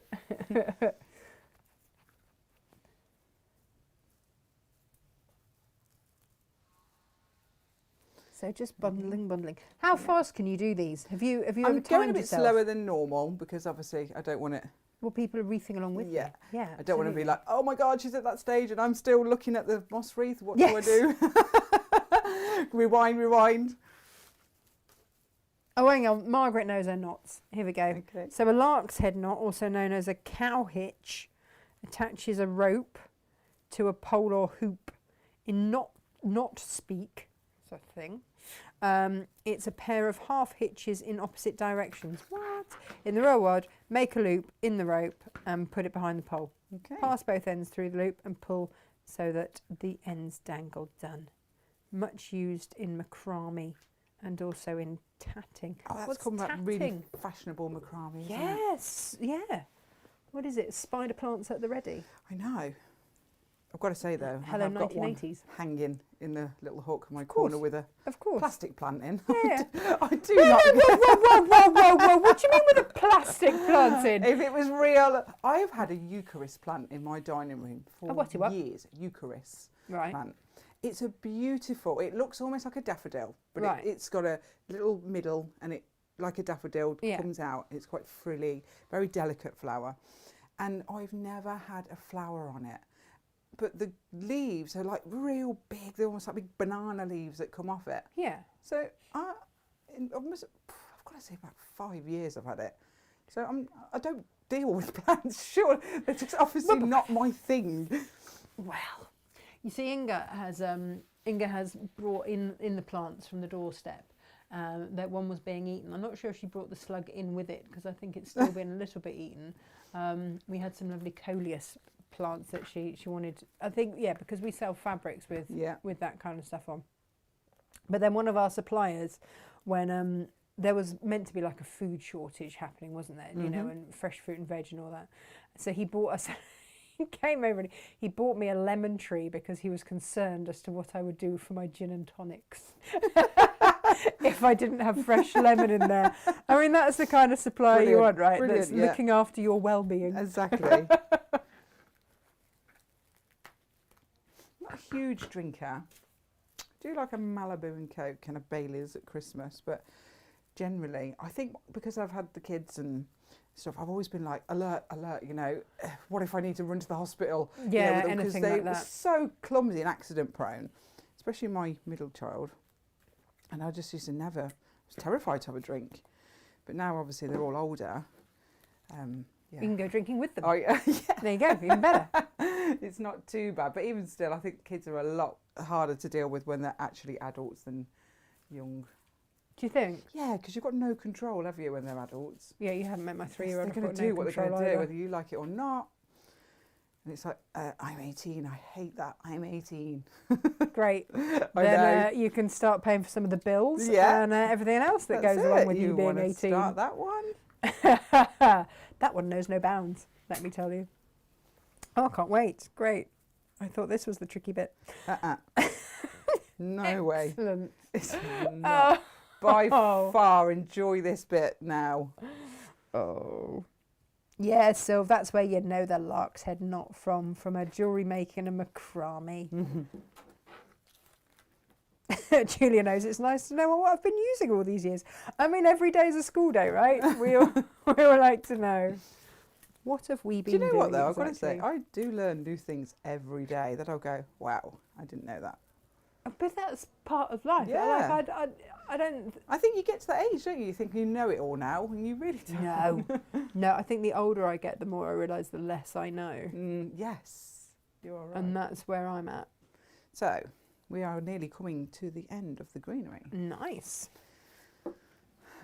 So just bundling. How fast can you do these? Have you ever I'm going a timed bit yourself? slower than normal because obviously I don't want it. Well, people are wreathing along with Yeah. you. Yeah. I don't want to be absolutely. like, oh my God, she's at that stage and I'm still looking at the moss wreath. What Yes. do I do? Rewind. Oh, hang on. Margaret knows her knots. Here we go. Okay. So a lark's head knot, also known as a cow hitch, attaches a rope to a pole or hoop. In knot speak, sort of thing. It's a pair of half hitches in opposite directions. What? In the real world, make a loop in the rope and put it behind the pole. Okay. Pass both ends through the loop and pull so that the ends dangle. Done. Much used in macrame and also in tatting. Oh, that's What's come back really tatting? fashionable macrame. Isn't it? Yes, yeah. What is it? Spider plants at the ready. I know. I've got to say though, Hello, I've got one 1980s. hanging in the little hook in my course. corner with a Of course. plastic plant in. Yeah. I do Whoa, not. whoa. What do you mean with a plastic plant in? If it was real, I've had a Eucharist plant in my dining room for what? years. Eucharist Right. plant. It's a beautiful. It looks almost like a daffodil, but Right. it's got a little middle, and it like a daffodil comes out. It's quite frilly, very delicate flower, and I've never had a flower on it. But the leaves are like real big. They're almost like big banana leaves that come off it. Yeah. So I've got to say about 5 years I've had it. So I don't deal with plants. Sure, it's just obviously not my thing. Well, you see, Inga has brought in the plants from the doorstep. That one was being eaten. I'm not sure if she brought the slug in with it because I think it's still been a little bit eaten. We had some lovely coleus plants that she wanted. I think because we sell fabrics with that kind of stuff on. But then one of our suppliers, when there was meant to be like a food shortage happening, wasn't there? You know, and fresh fruit and veg and all that. So he bought us. He came over and he bought me a lemon tree because he was concerned as to what I would do for my gin and tonics if I didn't have fresh lemon in there. I mean, that's the kind of supplier you want, right? That's looking after your well-being. Exactly. Not a huge drinker. I do like a Malibu and Coke and a Baileys at Christmas, but generally, I think because I've had the kids and stuff, I've always been like, alert, you know, what if I need to run to the hospital? Yeah, you know, anything because like they were that. so clumsy and accident prone, especially my middle child. And I just used to I was terrified to have a drink. But now obviously they're all older. You can go drinking with them. Oh, yeah. There you go, even better. It's not too bad, but even still, I think kids are a lot harder to deal with when they're actually adults than young. Do you think? Yeah, because you've got no control, have you, when they're adults? Yeah, you haven't met my 3-year-old. They're going to do what they're going to do, whether you like it or not. And it's like, I'm 18, I hate that, I'm 18. Great. I Then you can start paying for some of the bills and everything else that That's goes along it. with you being wanna 18. Start that one. That one knows no bounds, let me tell you. Oh, I can't wait. Great. I thought this was the tricky bit. No way. Excellent. It's not. By Oh. far, enjoy this bit now. Oh. Yeah, so that's where you know the lark's head not from a jewellery making and macrame. Julia knows it's nice to know what I've been using all these years. I mean, every day's a school day, right? We all like to know. What have we been Do doing? you know what though? I've got to exactly? say, I do learn new things every day that I'll go, wow, I didn't know that. But that's part of life. Yeah. Like, I don't. I think you get to that age, don't you? You think you know it all now, and you really don't. No, no. I think the older I get, the more I realise the less I know, Yes, you are right. and that's where I'm at. So, we are nearly coming to the end of the greenery. Nice.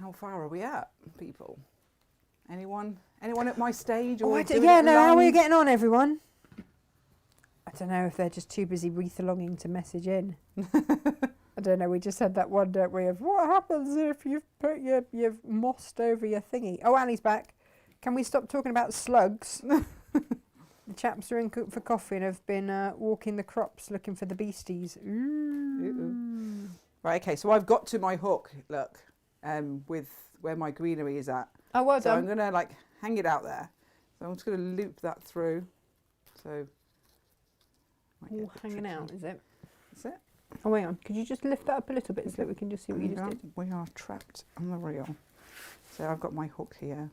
How far are we at, people? Anyone at my stage? Oh, Or yeah, no. How are you getting on, everyone? I don't know if they're just too busy wreath-alonging to message in. I don't know. We just had that one, don't we? Of what happens if you've put you've mossed over your thingy? Oh, Annie's back. Can we stop talking about slugs? The chaps are in for coffee and have been walking the crops looking for the beasties. Ooh. Right. Okay. So I've got to my hook. Look, with where my greenery is at. Oh, well So done. I'm gonna like hang it out there. So I'm just gonna loop that through. So. might get a All bit hanging tricky. out, is it? That's it. Oh, hang on. Could you just lift that up a little bit so that we can just see what you just did? We are trapped on the reel. So I've got my hook here.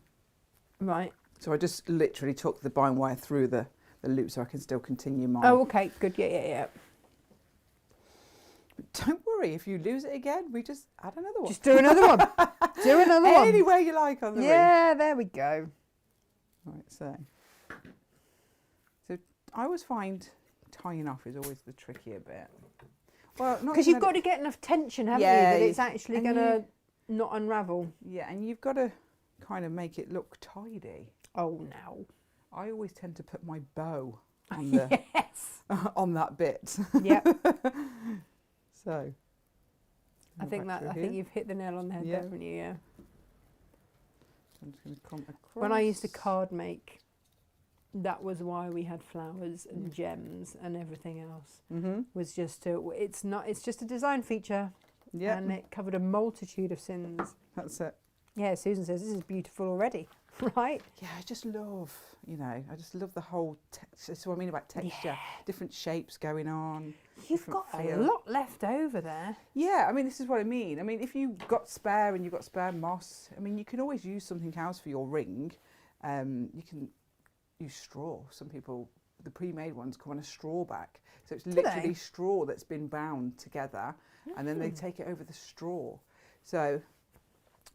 Right. So I just literally took the bind wire through the loop so I can still continue mine. Oh, okay. Good. Yeah. But don't worry, if you lose it again, we just add another one. Just do another one. Do another one. Anywhere you like on the reef. Yeah, there we go. Right, so I always find tying off is always the trickier bit. Well, not Because even you've that got to get enough tension, haven't you, Yeah, that it's actually and going to not unravel. Yeah, and you've got to kind of make it look tidy. Oh, no. I always tend to put my bow on the Yes. on that bit. Yep. So I think you've hit the nail on the head Yeah. there, haven't you? Yeah. I'm just going to come across. When I used to card make, that was why we had flowers and gems and everything else. Was just it's just a design feature. Yeah, And it covered a multitude of sins. that's it. Yeah, Susan says this is beautiful already, right? Yeah, I just love, I just love the whole texture. So I mean about texture, different shapes going on. You've different got feel. a lot left over there. Yeah, I mean, this is what I mean. I mean, if you've got spare and you've got spare moss, I mean, you can always use something else for your ring. You can use straw. Some people, the pre-made ones come on a straw back. So it's literally they? straw that's been bound together and then they take it over the straw. So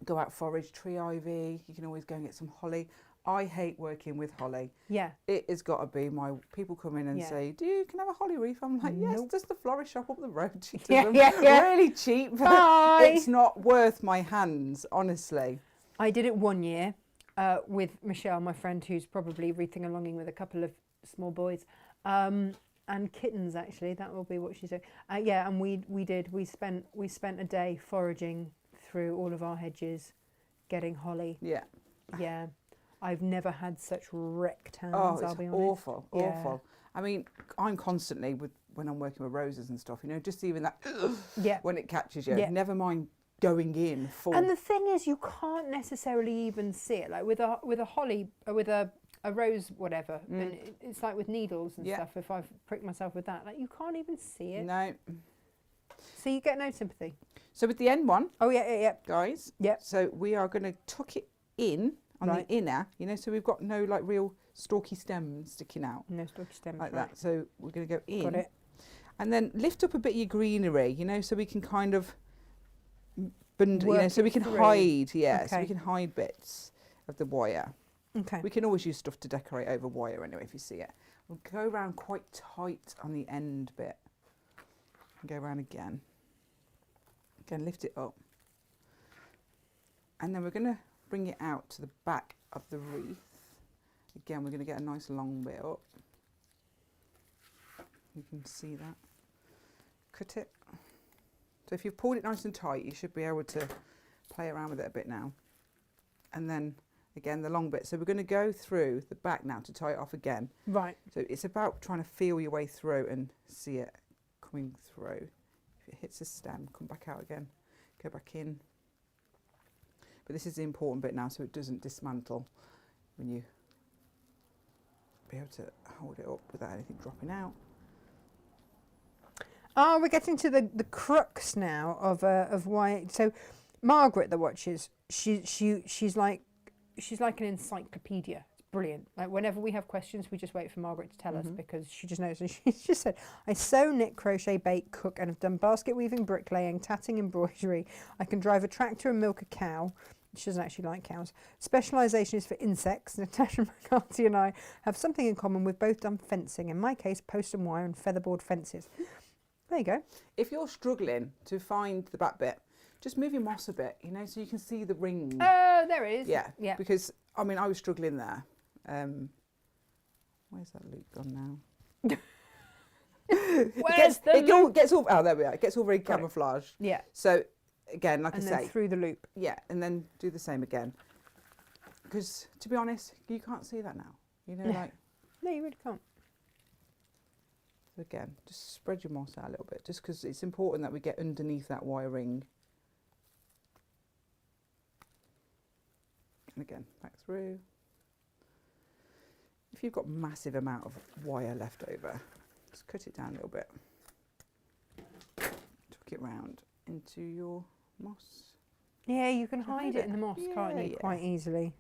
go out forage, tree ivy, you can always go and get some holly. I hate working with holly. Yeah. It has got to be people come in and Yeah. say, can I have a holly wreath? I'm like, yes, Nope. just the florist shop up the road. She does Yeah, them yeah. really cheap. Bye. It's not worth my hands, honestly. I did it one year with Michelle, my friend, who's probably wreathing alonging with a couple of small boys. And kittens, actually, that will be what she's doing. Yeah, and we spent a day foraging through all of our hedges, getting holly. Yeah. Yeah, I've never had such wrecked hands. Oh, I'll it's be honest. awful, Yeah. awful. I mean, I'm constantly when I'm working with roses and stuff, just even that Yeah. when it catches you. Yeah. Never mind going in full. And the thing is, you can't necessarily even see it. Like with a holly, with a rose, whatever. And it's like with needles and Yeah. stuff. If I've pricked myself with that, like you can't even see it. No. So you get no sympathy. So with the end one, Oh yeah. guys. Yep. So we are going to tuck it in on Right. the inner, so we've got no like real stalky stems sticking out No stalky stems. like right. that. So we're going to go in. Got it. And then lift up a bit of your greenery, so we can kind of bundle, Work so we it can through. hide, so we Okay. can hide bits of the wire. Okay. We can always use stuff to decorate over wire anyway, if you see it. We'll go around quite tight on the end bit. And go around again. Again, lift it up. And then we're going to bring it out to the back of the wreath. Again, we're going to get a nice long bit up. You can see that. Cut it. So if you've pulled it nice and tight, you should be able to play around with it a bit now. And then again, the long bit. So we're going to go through the back now to tie it off again. Right. So it's about trying to feel your way through and see it coming through. If If it hits the stem, come back out again, go back in. But this is the important bit now, so it doesn't dismantle when you be able to hold it up without anything dropping out. Oh, we're getting to the crux now of why. So, Margaret that watches, she's like an encyclopedia. It's brilliant. Like whenever we have questions, we just wait for Margaret to tell us because she just knows. And she just said, "I sew, knit, crochet, bake, cook, and have done basket weaving, bricklaying, tatting, embroidery. I can drive a tractor and milk a cow." She doesn't actually like cows. Specialisation is for insects. Natasha McCarthy and I have something in common. We've both done fencing. In my case, post and wire and featherboard fences. There you go. If you're struggling to find the back bit, just move your moss a bit, you know, so you can see the ring. Oh, there it is. Yeah, Yeah. because, I mean, I was struggling there. Where's that loop gone now? It gets all, oh, there we are. It gets all very camouflaged. Yeah. So, again, like And I then say. through the loop. Yeah, and then do the same again. Because, to be honest, you can't see that now. You know, like, No, you really can't. so again, just spread your moss out a little bit, just because it's important that we get underneath that wire ring. And again, back through. If you've got massive amount of wire left over, just cut it down a little bit. Tuck it round into your moss. Yeah, you can To hide hide it it. in the moss, Yeah, can't you? yeah. Quite easily.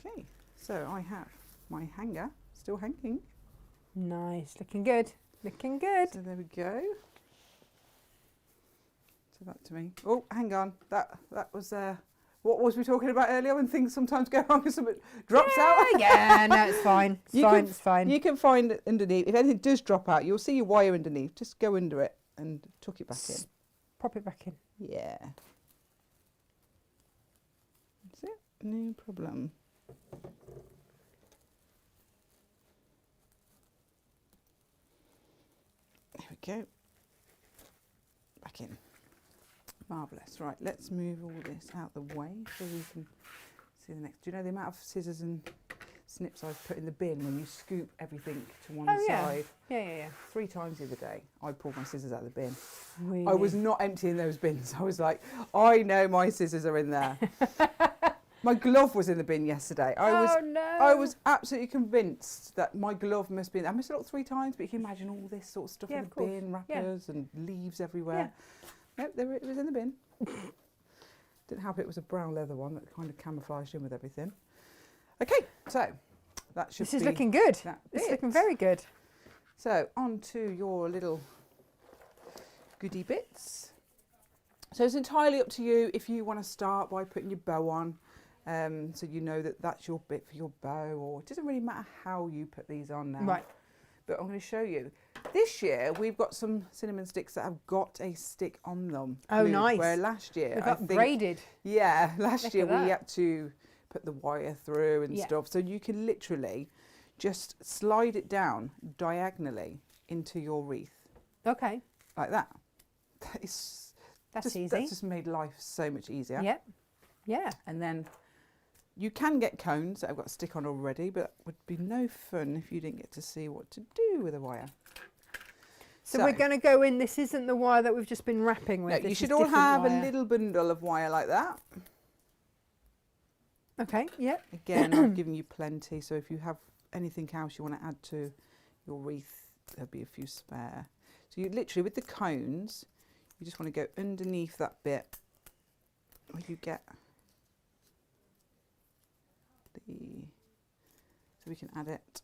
Okay, so I have my hanger still hanging. Nice. Looking good. Looking good. So there we go. So that to me. Oh, hang on. That was what was we talking about earlier when things sometimes go wrong and something drops out? Yeah, no, it's fine. It's fine. It's fine. You can find it underneath. If anything does drop out, you'll see your wire underneath. Just go under it and tuck it back in. Pop it back in. Yeah. That's it. No problem. There we go. Back in. Marvellous. Right, let's move all this out the way so we can see the next. Do you know the amount of scissors and snips I've put in the bin when you scoop everything to one side? Yeah. 3 times the other day, I pulled my scissors out of the bin. Really? I was not emptying those bins. I was like, I know my scissors are in there. My glove was in the bin yesterday. I was absolutely convinced that my glove must be in there. I must have looked 3 times, but you can imagine all this sort of stuff in the bin, wrappers and leaves everywhere. Nope, there it was in the bin. Didn't help it was a brown leather one that kind of camouflaged in with everything. Okay, so that should be... This is looking good. This is looking very good. So on to your little goodie bits. So it's entirely up to you if you want to start by putting your bow on. So you know that that's your bit for your bow, or it doesn't really matter how you put these on now. Right. But I'm going to show you. This year we've got some cinnamon sticks that have got a stick on them. Oh, nice. Where last year We've I think, upgraded. yeah, last Look year at we that. had to put the wire through and stuff. So you can literally just slide it down diagonally into your wreath. Okay. Like that. That's easy. That's just made life so much easier. Yep. Yeah. And then you can get cones that have got a stick on already, but it would be no fun if you didn't get to see what to do with a wire. So we're going to go in. This isn't the wire that we've just been wrapping with. No, This you is should all different have wire. a little bundle of wire like that. Okay. Yep. Again, I've given you plenty, so if you have anything else you want to add to your wreath, there'll be a few spare. So you literally, with the cones, you just want to go underneath that bit where you get the, so we can add it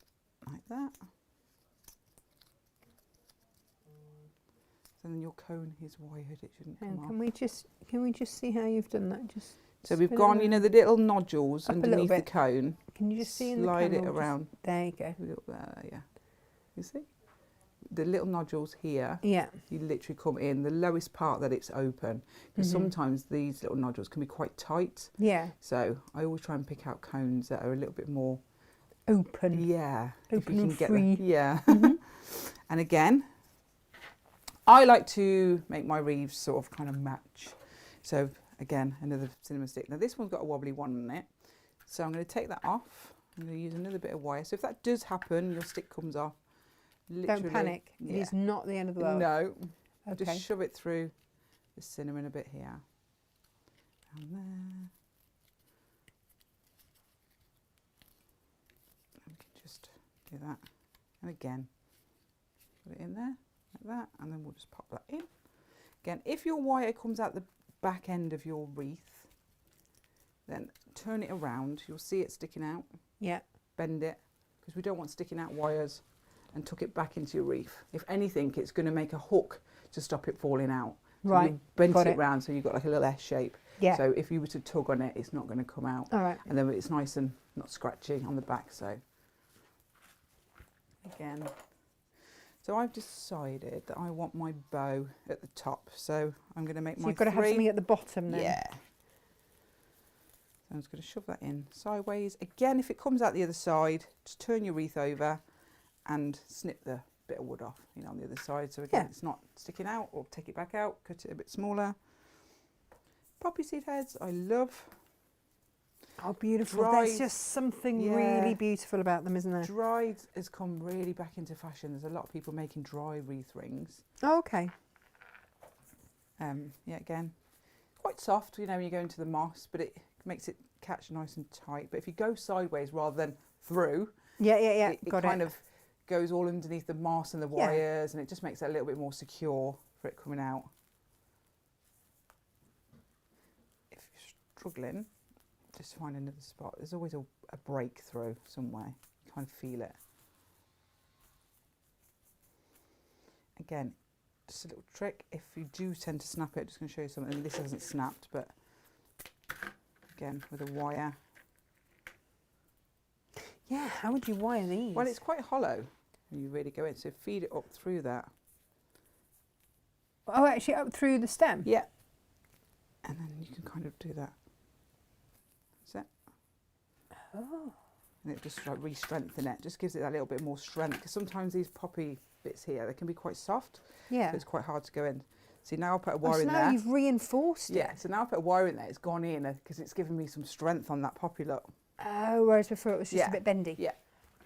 like that. So then your cone is wired, it shouldn't come And off. can we just see how you've done that? Just So we've spin it gone, you around. know, the little nodules Up a little underneath the bit. cone. Can you just see in the slide it camera? around. There you go. Yeah. You see? The little nodules here, Yeah. you literally come in the lowest part that it's open. Because sometimes these little nodules can be quite tight. Yeah. So I always try and pick out cones that are a little bit more Open. yeah. if Open you and can get free. yeah. And again, I like to make my wreaths sort of kind of match. So again, another cinnamon stick. Now this one's got a wobbly one on it. So I'm going to take that off. I'm going to use another bit of wire. So if that does happen, your stick comes off. Literally, Don't panic. yeah. It is not the end of the world. No. Okay. Just shove it through the cinnamon a bit here. And there. And we can just do that. And again, put it in there like that, and then we'll just pop that in. Again, if your wire comes out the back end of your wreath, then turn it around. You'll see it sticking out. Yeah. Bend it, because we don't want sticking out wires, and tuck it back into your wreath. If anything, it's going to make a hook to stop it falling out. So Right. you bent Got it it. round so you've got like a little S shape. Yeah. So if you were to tug on it, it's not going to come out. All right. And then it's nice and not scratchy on the back. So again, so I've decided that I want my bow at the top. So I'm going to make So my you've got to have something at the bottom then. Yeah. So I'm just going to shove that in sideways. Again, if it comes out the other side, just turn your wreath over and snip the bit of wood off, you know, on the other side. So again, it's not sticking out, or take it back out, cut it a bit smaller. Poppy seed heads, I love. Oh, beautiful. Dried, There's just something yeah. really beautiful about them, isn't there? Dried has come really back into fashion. There's a lot of people making dry wreath rings. Oh, okay. Yeah, again, quite soft, you know, when you go into the moss, but it makes it catch nice and tight. But if you go sideways rather than through, Yeah. it Got kind it. of goes all underneath the moss and the Yeah. wires, and it just makes it a little bit more secure for it coming out. If you're struggling, just find another spot. There's always a breakthrough somewhere. You kind of feel it. Again, just a little trick. If you do tend to snap it, just going to show you something. This hasn't snapped, but again, with a wire. Yeah, how would you wire these? Well, it's quite hollow when you really go in, so feed it up through that. Oh, actually up through the stem? Yeah. And then you can kind of do that. That's it. Oh. And it just like re-strengthen it. Just gives it that little bit more strength, because sometimes these poppy bits here, they can be quite soft. Yeah. So it's quite hard to go in. See, now I'll put a Oh, wire so in now there. you've reinforced it. Yeah, so now I put a wire in there, it's gone in because it's given me some strength on that poppy look. Oh, whereas before it was just Yeah. a bit bendy. Yeah.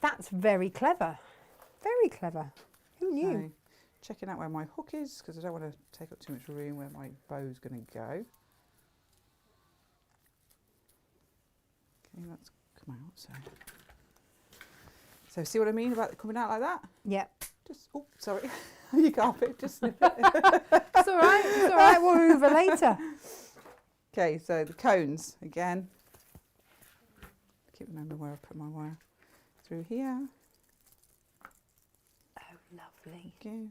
That's very clever. Very clever. Who knew? So, checking out where my hook is, because I don't want to take up too much room where my bow's going to go. Okay, that's come out. So see what I mean about it coming out like that? Yeah. Just, oh, sorry, you carpet, just snip it. It's all right. It's all right. We'll hoover later. Okay, so the cones again. Keep remembering where I put my wire. Through here. Oh, lovely. Go.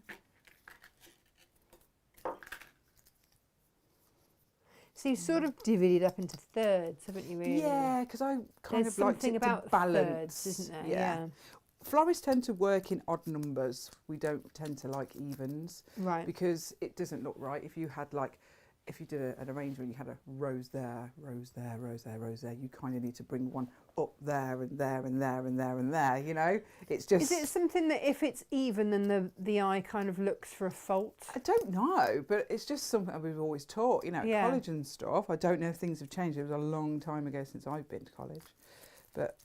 So you've sort of divvied it up into thirds, haven't you, really? Yeah, because I kind There's of like something it about to balance. thirds, isn't there? Yeah. Florists tend to work in odd numbers. We don't tend to like evens Right. because it doesn't look right. If you had like, if you did an arrangement, you had a rose there, rose there, rose there, rose there. You kind of need to bring one up there and there and there and there and there. You know, it's just. Is it something that if it's even, then the eye kind of looks for a fault? I don't know, but it's just something that we've always taught. You know, Yeah. at college and stuff. I don't know if things have changed. It was a long time ago since I've been to college, but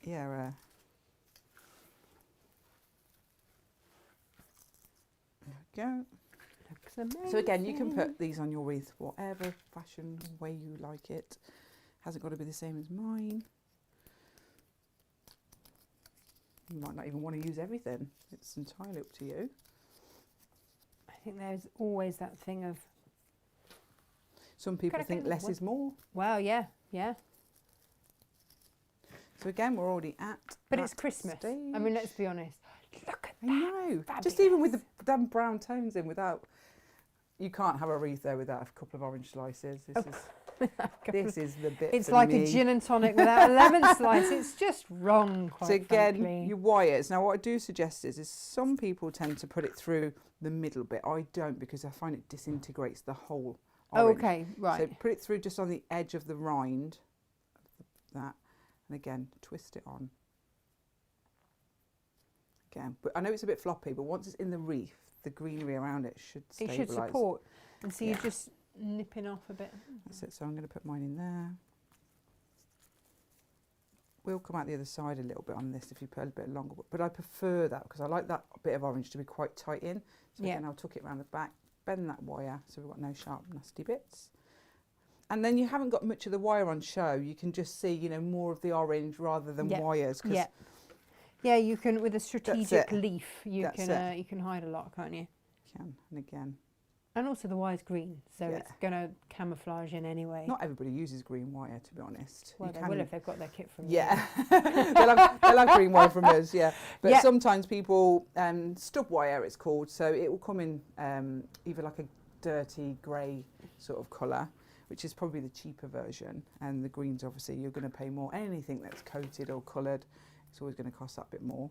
yeah. There we go. Looks amazing. So again, you can put these on your wreath, whatever fashion way you like it. Hasn't got to be the same as mine. You might not even want to use everything. It's entirely up to you. I think there's always that thing of, Some people Gotta think get less one. is more. well, yeah. So again, we're already at. But that it's Christmas. stage. I mean, let's be honest. Look at I that. know. Just even with the damn brown tones in, without. You can't have a wreath there without a couple of orange slices. This is the bit. It's for like me. a gin and tonic without a lemon slice. It's just wrong, quite So again, frankly. your wires. Now, what I do suggest is some people tend to put it through the middle bit. I don't, because I find it disintegrates the whole Oh, orange. okay, right. So put it through just on the edge of the rind, that, and again, twist it on. Again, but I know it's a bit floppy, but once it's in the wreath, the greenery around it should It stabilise. should support. And so Yeah. you're just nipping off a bit. That's it. So I'm going to put mine in there. will come out the other side a little bit on this if you put a bit longer, but I prefer that because I like that bit of orange to be quite tight in. So Yeah. again, I'll tuck it around the back, bend that wire so we've got no sharp, nasty bits. And then you haven't got much of the wire on show. You can just see, you know, more of the orange rather than Yeah. wires. 'Cause Yeah. Yeah, you can, with a strategic it. leaf, you That's you can hide a lot, can't you? you can, and again, And also the wire's green, so Yeah. it's going to camouflage in anyway. not everybody uses green wire, to be honest. Well, You they can- will if they've got their kit from Yeah, they'll have green wire from us, yeah. But Yeah. sometimes people, stub wire it's called, so it will come in either like a dirty grey sort of colour, which is probably the cheaper version, and the greens obviously you're going to pay more. Anything that's coated or coloured, it's always going to cost that bit more.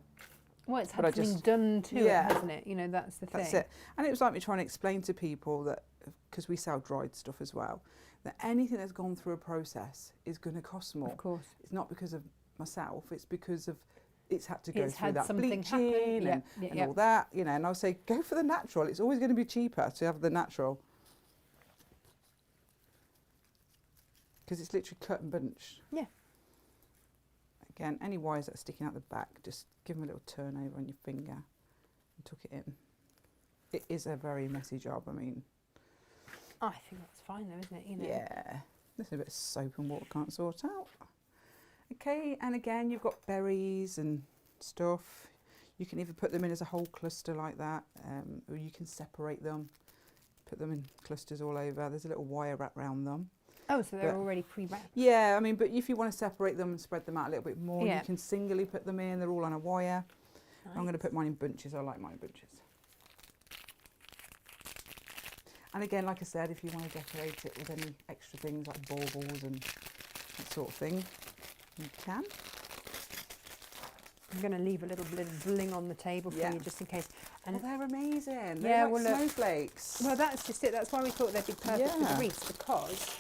Well, it's But I had something just- done to yeah. it, hasn't it? You know, that's the thing. That's it. And it was like me trying to explain to people that, because we sell dried stuff as well, that anything that's gone through a process is going to cost more. Of course. It's not because of myself, it's because of it's had to go It's through had that something bleaching happen. Yeah, and, yeah, and yeah. all that, you know, and I'll say go for the natural. It's always going to be cheaper to have the natural because it's literally cut and bunched. Yeah. Again, any wires that are sticking out the back, just give them a little turn over on your finger and tuck it in. It is a very messy job, I mean. I think that's fine though, isn't it? You know. Yeah, there's a bit of soap and water can't sort out. Okay, and again you've got berries and stuff. You can either put them in as a whole cluster like that, or you can separate them, put them in clusters all over. There's a little wire wrap around them. Oh, so they're But- already pre-wrapped. Yeah, I mean, but if you want to separate them and spread them out a little bit more, Yeah. you can singly put them in. They're all on a wire. I'm going to Nice. put mine in bunches. I like mine in bunches. And again, like I said, if you want to decorate it with any extra things like baubles and that sort of thing, you can. I'm going to leave a little bit of bling on the table for Yeah. you just in case. And And they're amazing. Yeah, They're like well, look- snowflakes. well, that's just it. That's why we thought they'd be perfect for Yeah. the wreaths, because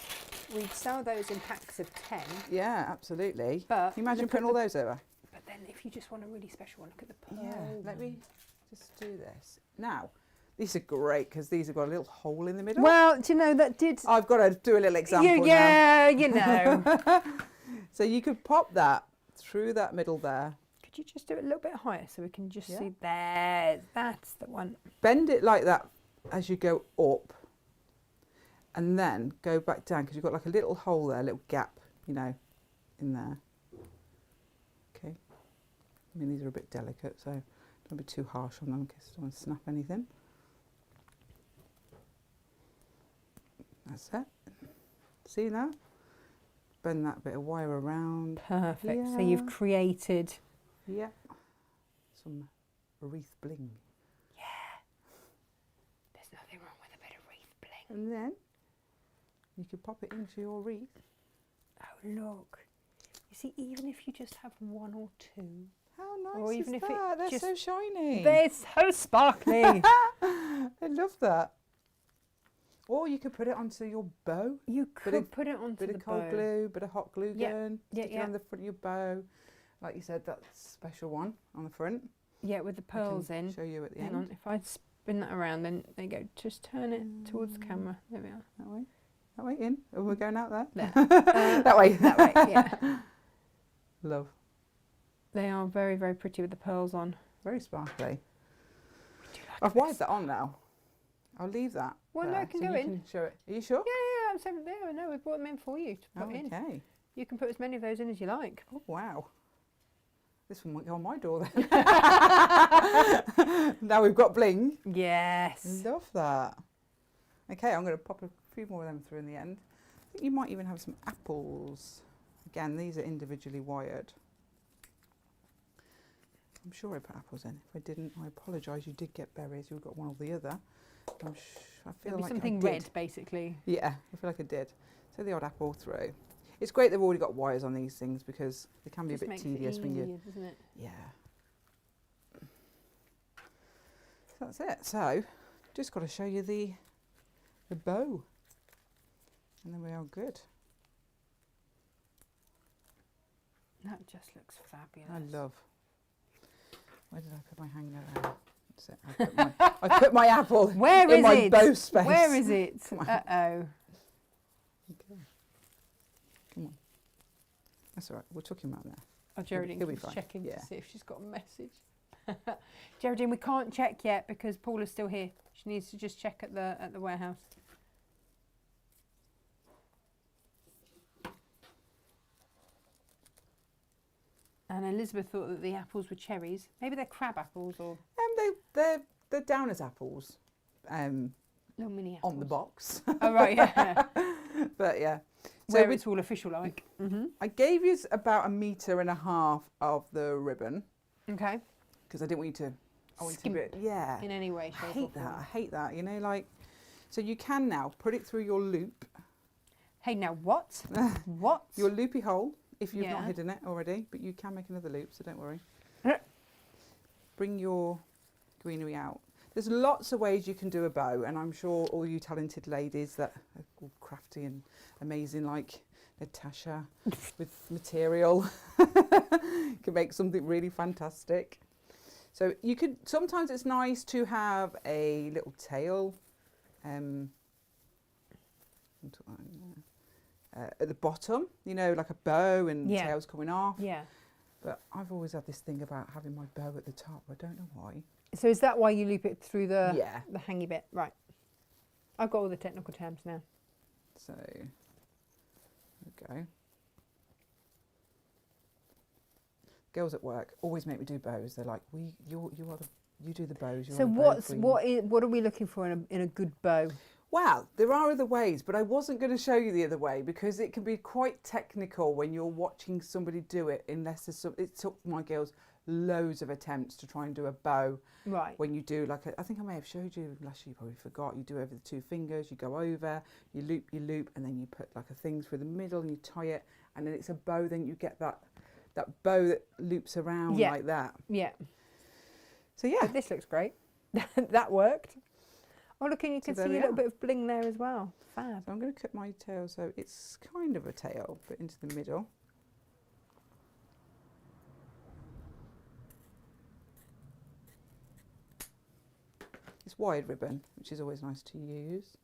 we'd sell those in packs of 10. Yeah, absolutely. But Can you imagine look at putting all those over? But then if you just want a really special one, look at the pearl. Yeah, let me ones. just do this. Now, these are great because these have got a little hole in the middle. Well, do you know that did... I've got to do a little example now. yeah, you know. So you could pop that through that middle there, Could you just do it a little bit higher so we can just Yeah. see there? That's the one. bend it like that as you go up, and then go back down because you've got like a little hole there, a little gap, you know, in there. Okay. I mean, these are a bit delicate, so don't be too harsh on them in case I don't want to snap anything. That's it. See now? Bend that bit of wire around. Perfect. So Yeah. you've created... Yeah. Some wreath bling. There's nothing wrong with a bit of wreath bling. And then you could pop it into your wreath. Oh, look. You see, even if you just have one or two, How nice Or even is if it that? They're just- so shiny. they're so sparkly. I love that. Or you could put it onto your bow. You Bit could of- put it onto Bit the of cold bow. glue, bit of hot glue Yeah, gun. yeah, Stick it yeah. on the front of your bow. Like you said, that special one on the front. Yeah, with the I can pearls in. show you at the Hang end. on, if I spin that around, then there you go. Just turn it towards the camera. There we are. That way. That way in. Oh, we're going out there. There. That way. That way, yeah. Love. They are very, very pretty with the pearls on. Very sparkly. Do you like I've this? wired that on now. I'll leave that. Well, no, there, it can so go you in. Can show it. Are you sure? Yeah, I'm saying there. No, we brought them in for you to put Oh, in. okay. You can put as many of those in as you like. Oh, wow. This one might go on my door then. Now we've got bling. Yes. Love that. Okay, I'm going to pop a few more of them through in the end. I think you might even have some apples. Again, these are individually wired. I'm sure I put apples in. If I didn't, I apologise. You did get berries. You got one or the other. I feel There'll be like something I did. red, basically. Yeah, I feel like I did. So the odd apple through. It's great they've already got wires on these things because they can be Just a bit makes tedious it when you... easier, doesn't it? Yeah. So that's it. So, just got to show you the bow. And then we are good. That just looks fabulous. I love. Where did I put my hanger there? That's it. I put my apple Where in is my it? bow space. Where is it? Come on. Uh-oh. Okay. Come on. That's all right. We'll talk him out there. Oh, Geraldine he'll be keeps fine. checking Yeah. to see if she's got a message. Geraldine, we can't check yet because Paula's still here. She needs to just check at the warehouse. And Elizabeth thought that the apples were cherries. Maybe they're crab apples or They're Downers apples. little mini apples. On the box. Oh right, yeah. But yeah. Where we- it's all official like. Mm-hmm. I gave you about 1.5 meters of the ribbon Okay. because I didn't want you to. I want you to Skimp be, yeah. in any way, I shape, hate or that. I form. hate that. You know, like. So you can now put it through your loop, Hey, now what? What? your loopy hole, if you've not Yeah. hidden it already. But you can make another loop, so don't worry. Uh. Bring your greenery out. There's lots of ways you can do a bow, and I'm sure all you talented ladies that are all crafty and amazing, like Natasha, with material, can make something really fantastic. So you could. Sometimes it's nice to have a little tail, at the bottom. You know, like a bow and Yeah. tails coming off. Yeah. But I've always had this thing about having my bow at the top. I don't know why. So is that why you loop it through the Yeah. the hangy bit? Right. I've got all the technical terms now. So, there we go. Girls at work always make me do bows. They're like, you do the bows. You're So a bow queen." what are we looking for in a good bow? Well, there are other ways, but I wasn't going to show you the other way because it can be quite technical when you're watching somebody do it. Unless there's some, it took my girls loads of attempts to try and do a bow. Right. When you do like I think I may have showed you last year, you probably forgot. You do over the 2 fingers, you go over, you loop, and then you put like a thing through the middle and you tie it, and then it's a bow. Then you get that bow that loops around Yeah. like that. Yeah. So yeah, But this looks great. That worked. Oh, look, and you can there see a we little are. bit of bling there as well. Fab. so I'm going to cut my tail so it's kind of a tail, but into the middle. It's wired ribbon, which is always nice to use.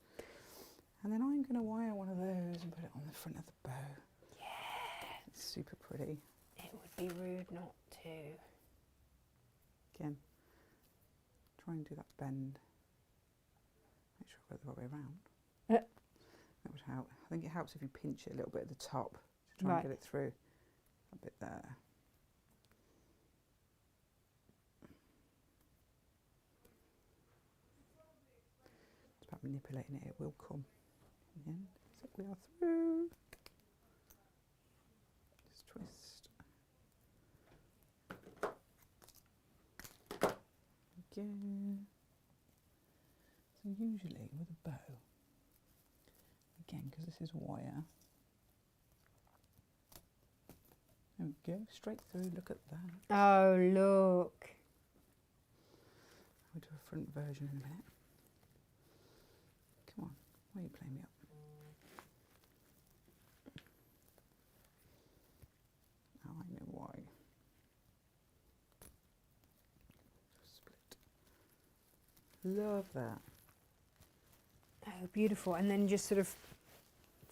And then I'm going to wire one of those and put it on the front of the bow. Yeah. It's super pretty. It would be rude not to. Again, try and do that bend. Make sure I've got the right way around. That would help. I think it helps if you pinch it a little bit at the top to try Right. and get it through. A bit there. It's about manipulating it. It will come. In the end. So we are through. Just twist. Again. So usually with a bow, again, because this is wire, there we go, straight through, look at that. Oh, look. We'll do a front version in a minute. Come on, why are you playing me up? Oh, I know why. Split. Love that. Oh, beautiful. And then just sort of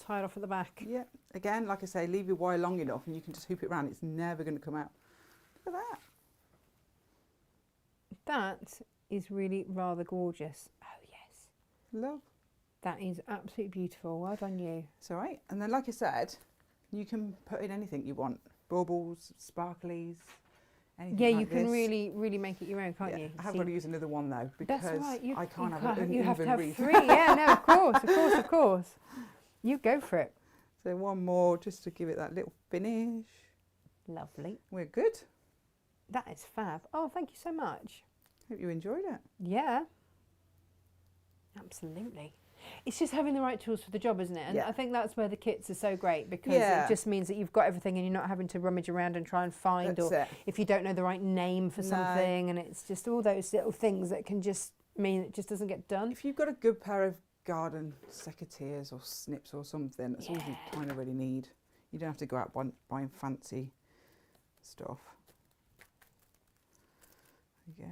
tie it off at the back. Yeah, again, like I say, leave your wire long enough and you can just hoop it around. It's never going to come out. Look at that. That is really rather gorgeous. Oh, yes. Love. That is absolutely beautiful. Well done, you. It's all right. And then, like I said, you can put in anything you want. Baubles, sparklies, anything Yeah, like you can this. really make it your own, can't Yeah, you? I have See, got to use another one though because that's right. I can't have an you have to uneven have wreath. 3. Yeah, no, of course, of course, of course. You go for it. So one more just to give it that little finish. Lovely. We're good. That is fab. Oh, thank you so much. Hope you enjoyed it. Yeah. Absolutely. It's just having the right tools for the job, isn't it? And Yeah. I think that's where the kits are so great because Yeah. it just means that you've got everything and you're not having to rummage around and try and find, That's or it. if you don't know the right name for No. something, and it's just all those little things that can just mean it just doesn't get done. If you've got a good pair of garden secateurs or snips or something, that's all you kind of really need. You don't have to go out buying fancy stuff. Yeah,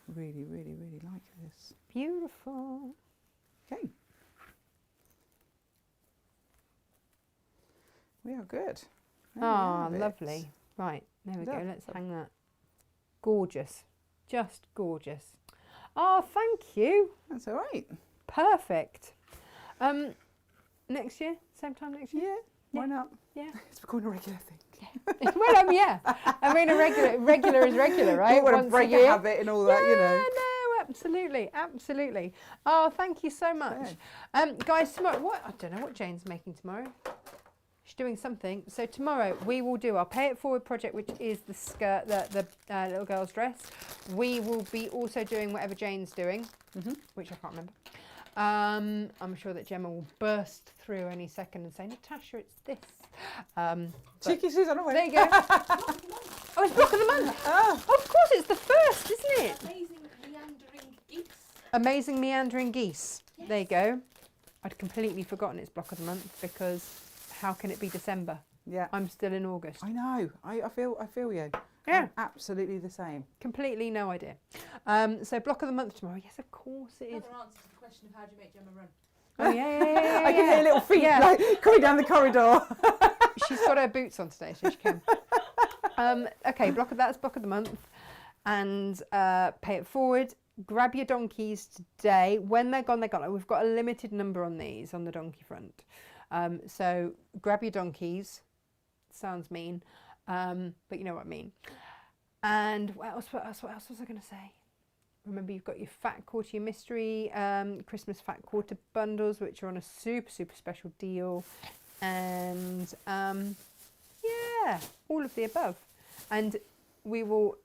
really, really, really like this. Beautiful. Okay. We are good. There we Ah, have it. lovely. Right, there we Yeah. go. Let's hang that. Gorgeous. Just gorgeous. Oh, thank you. That's all right. Perfect. Next year? Same time next year? Yeah, why not? Yeah. It's becoming a regular thing. Well, yeah. I mean, a regular is regular, right? Don't want to Once break a year. habit and all that, you know. No, absolutely, absolutely. Oh, thank you so much. Guys, tomorrow, I don't know what Jane's making tomorrow. She's doing something. So tomorrow we will do our Pay It Forward project, which is the skirt, the little girl's dress. We will be also doing whatever Jane's doing, which I can't remember. I'm sure that Gemma will burst through any second and say, Natasha, it's this. Cheeky Susan, away. There you go. Oh, it's Block of the Month. Ah. Of course, it's the first, isn't it? Amazing meandering geese. Amazing meandering geese. Yes. There you go. I'd completely forgotten it's Block of the Month because how can it be December? Yeah. I'm still in August. I know. I feel you. Yeah. I'm absolutely the same. Completely no idea. So Block of the Month tomorrow. Yes, of course it is. Another answer to the question of how do you make Gemma run? Oh yeah. I can hear little feet Yeah. like coming down the corridor. She's got her boots on today, so she can. Okay, that's Block of the Month, and Pay It Forward. Grab your donkeys today. When they're gone, they're gone. We've got a limited number on these on the donkey front. So grab your donkeys. Sounds mean, but you know what I mean. And what else was I going to say? Remember, you've got your Fat Quarter, your mystery Christmas Fat Quarter bundles, which are on a super, super special deal. And yeah, all of the above. And we will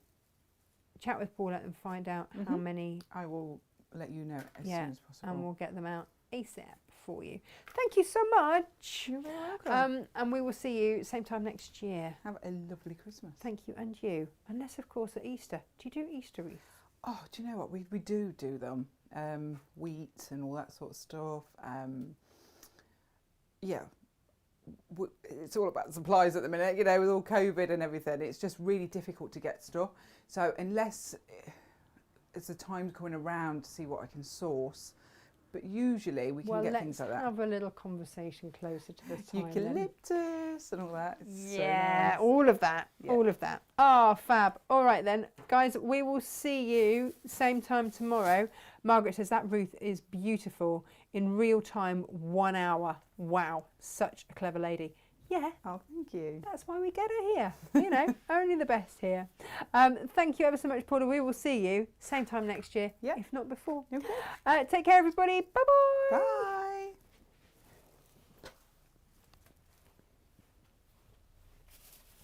chat with Paula and find out how many. I will let you know as Yeah, soon as possible. and we'll get them out ASAP for you. Thank you so much. You're very welcome. And we will see you same time next year. Have a lovely Christmas. Thank you, and you. Unless, of course, at Easter. Do you do Easter wreaths? Oh, do you know what? We do them. Wheat and all that sort of stuff. Yeah. It's all about supplies at the minute, you know, with all COVID and everything. It's just really difficult to get stuff. So unless it's the time coming around to see what I can source, but usually we can get things like that. Have a little conversation closer to the time. Eucalyptus and all that. It's so Yeah, nice. all of that. Yeah. All of that. Oh, fab. All right then. Guys, we will see you same time tomorrow. Margaret says that wreath is beautiful. In real time, 1 hour. Wow. Such a clever lady. Yeah, Oh, thank you. that's why we get her here. You know, only the best here. Thank you ever so much, Paula. We will see you same time next year, Yeah. if not before. Okay. Take care, everybody. Bye-bye. Bye.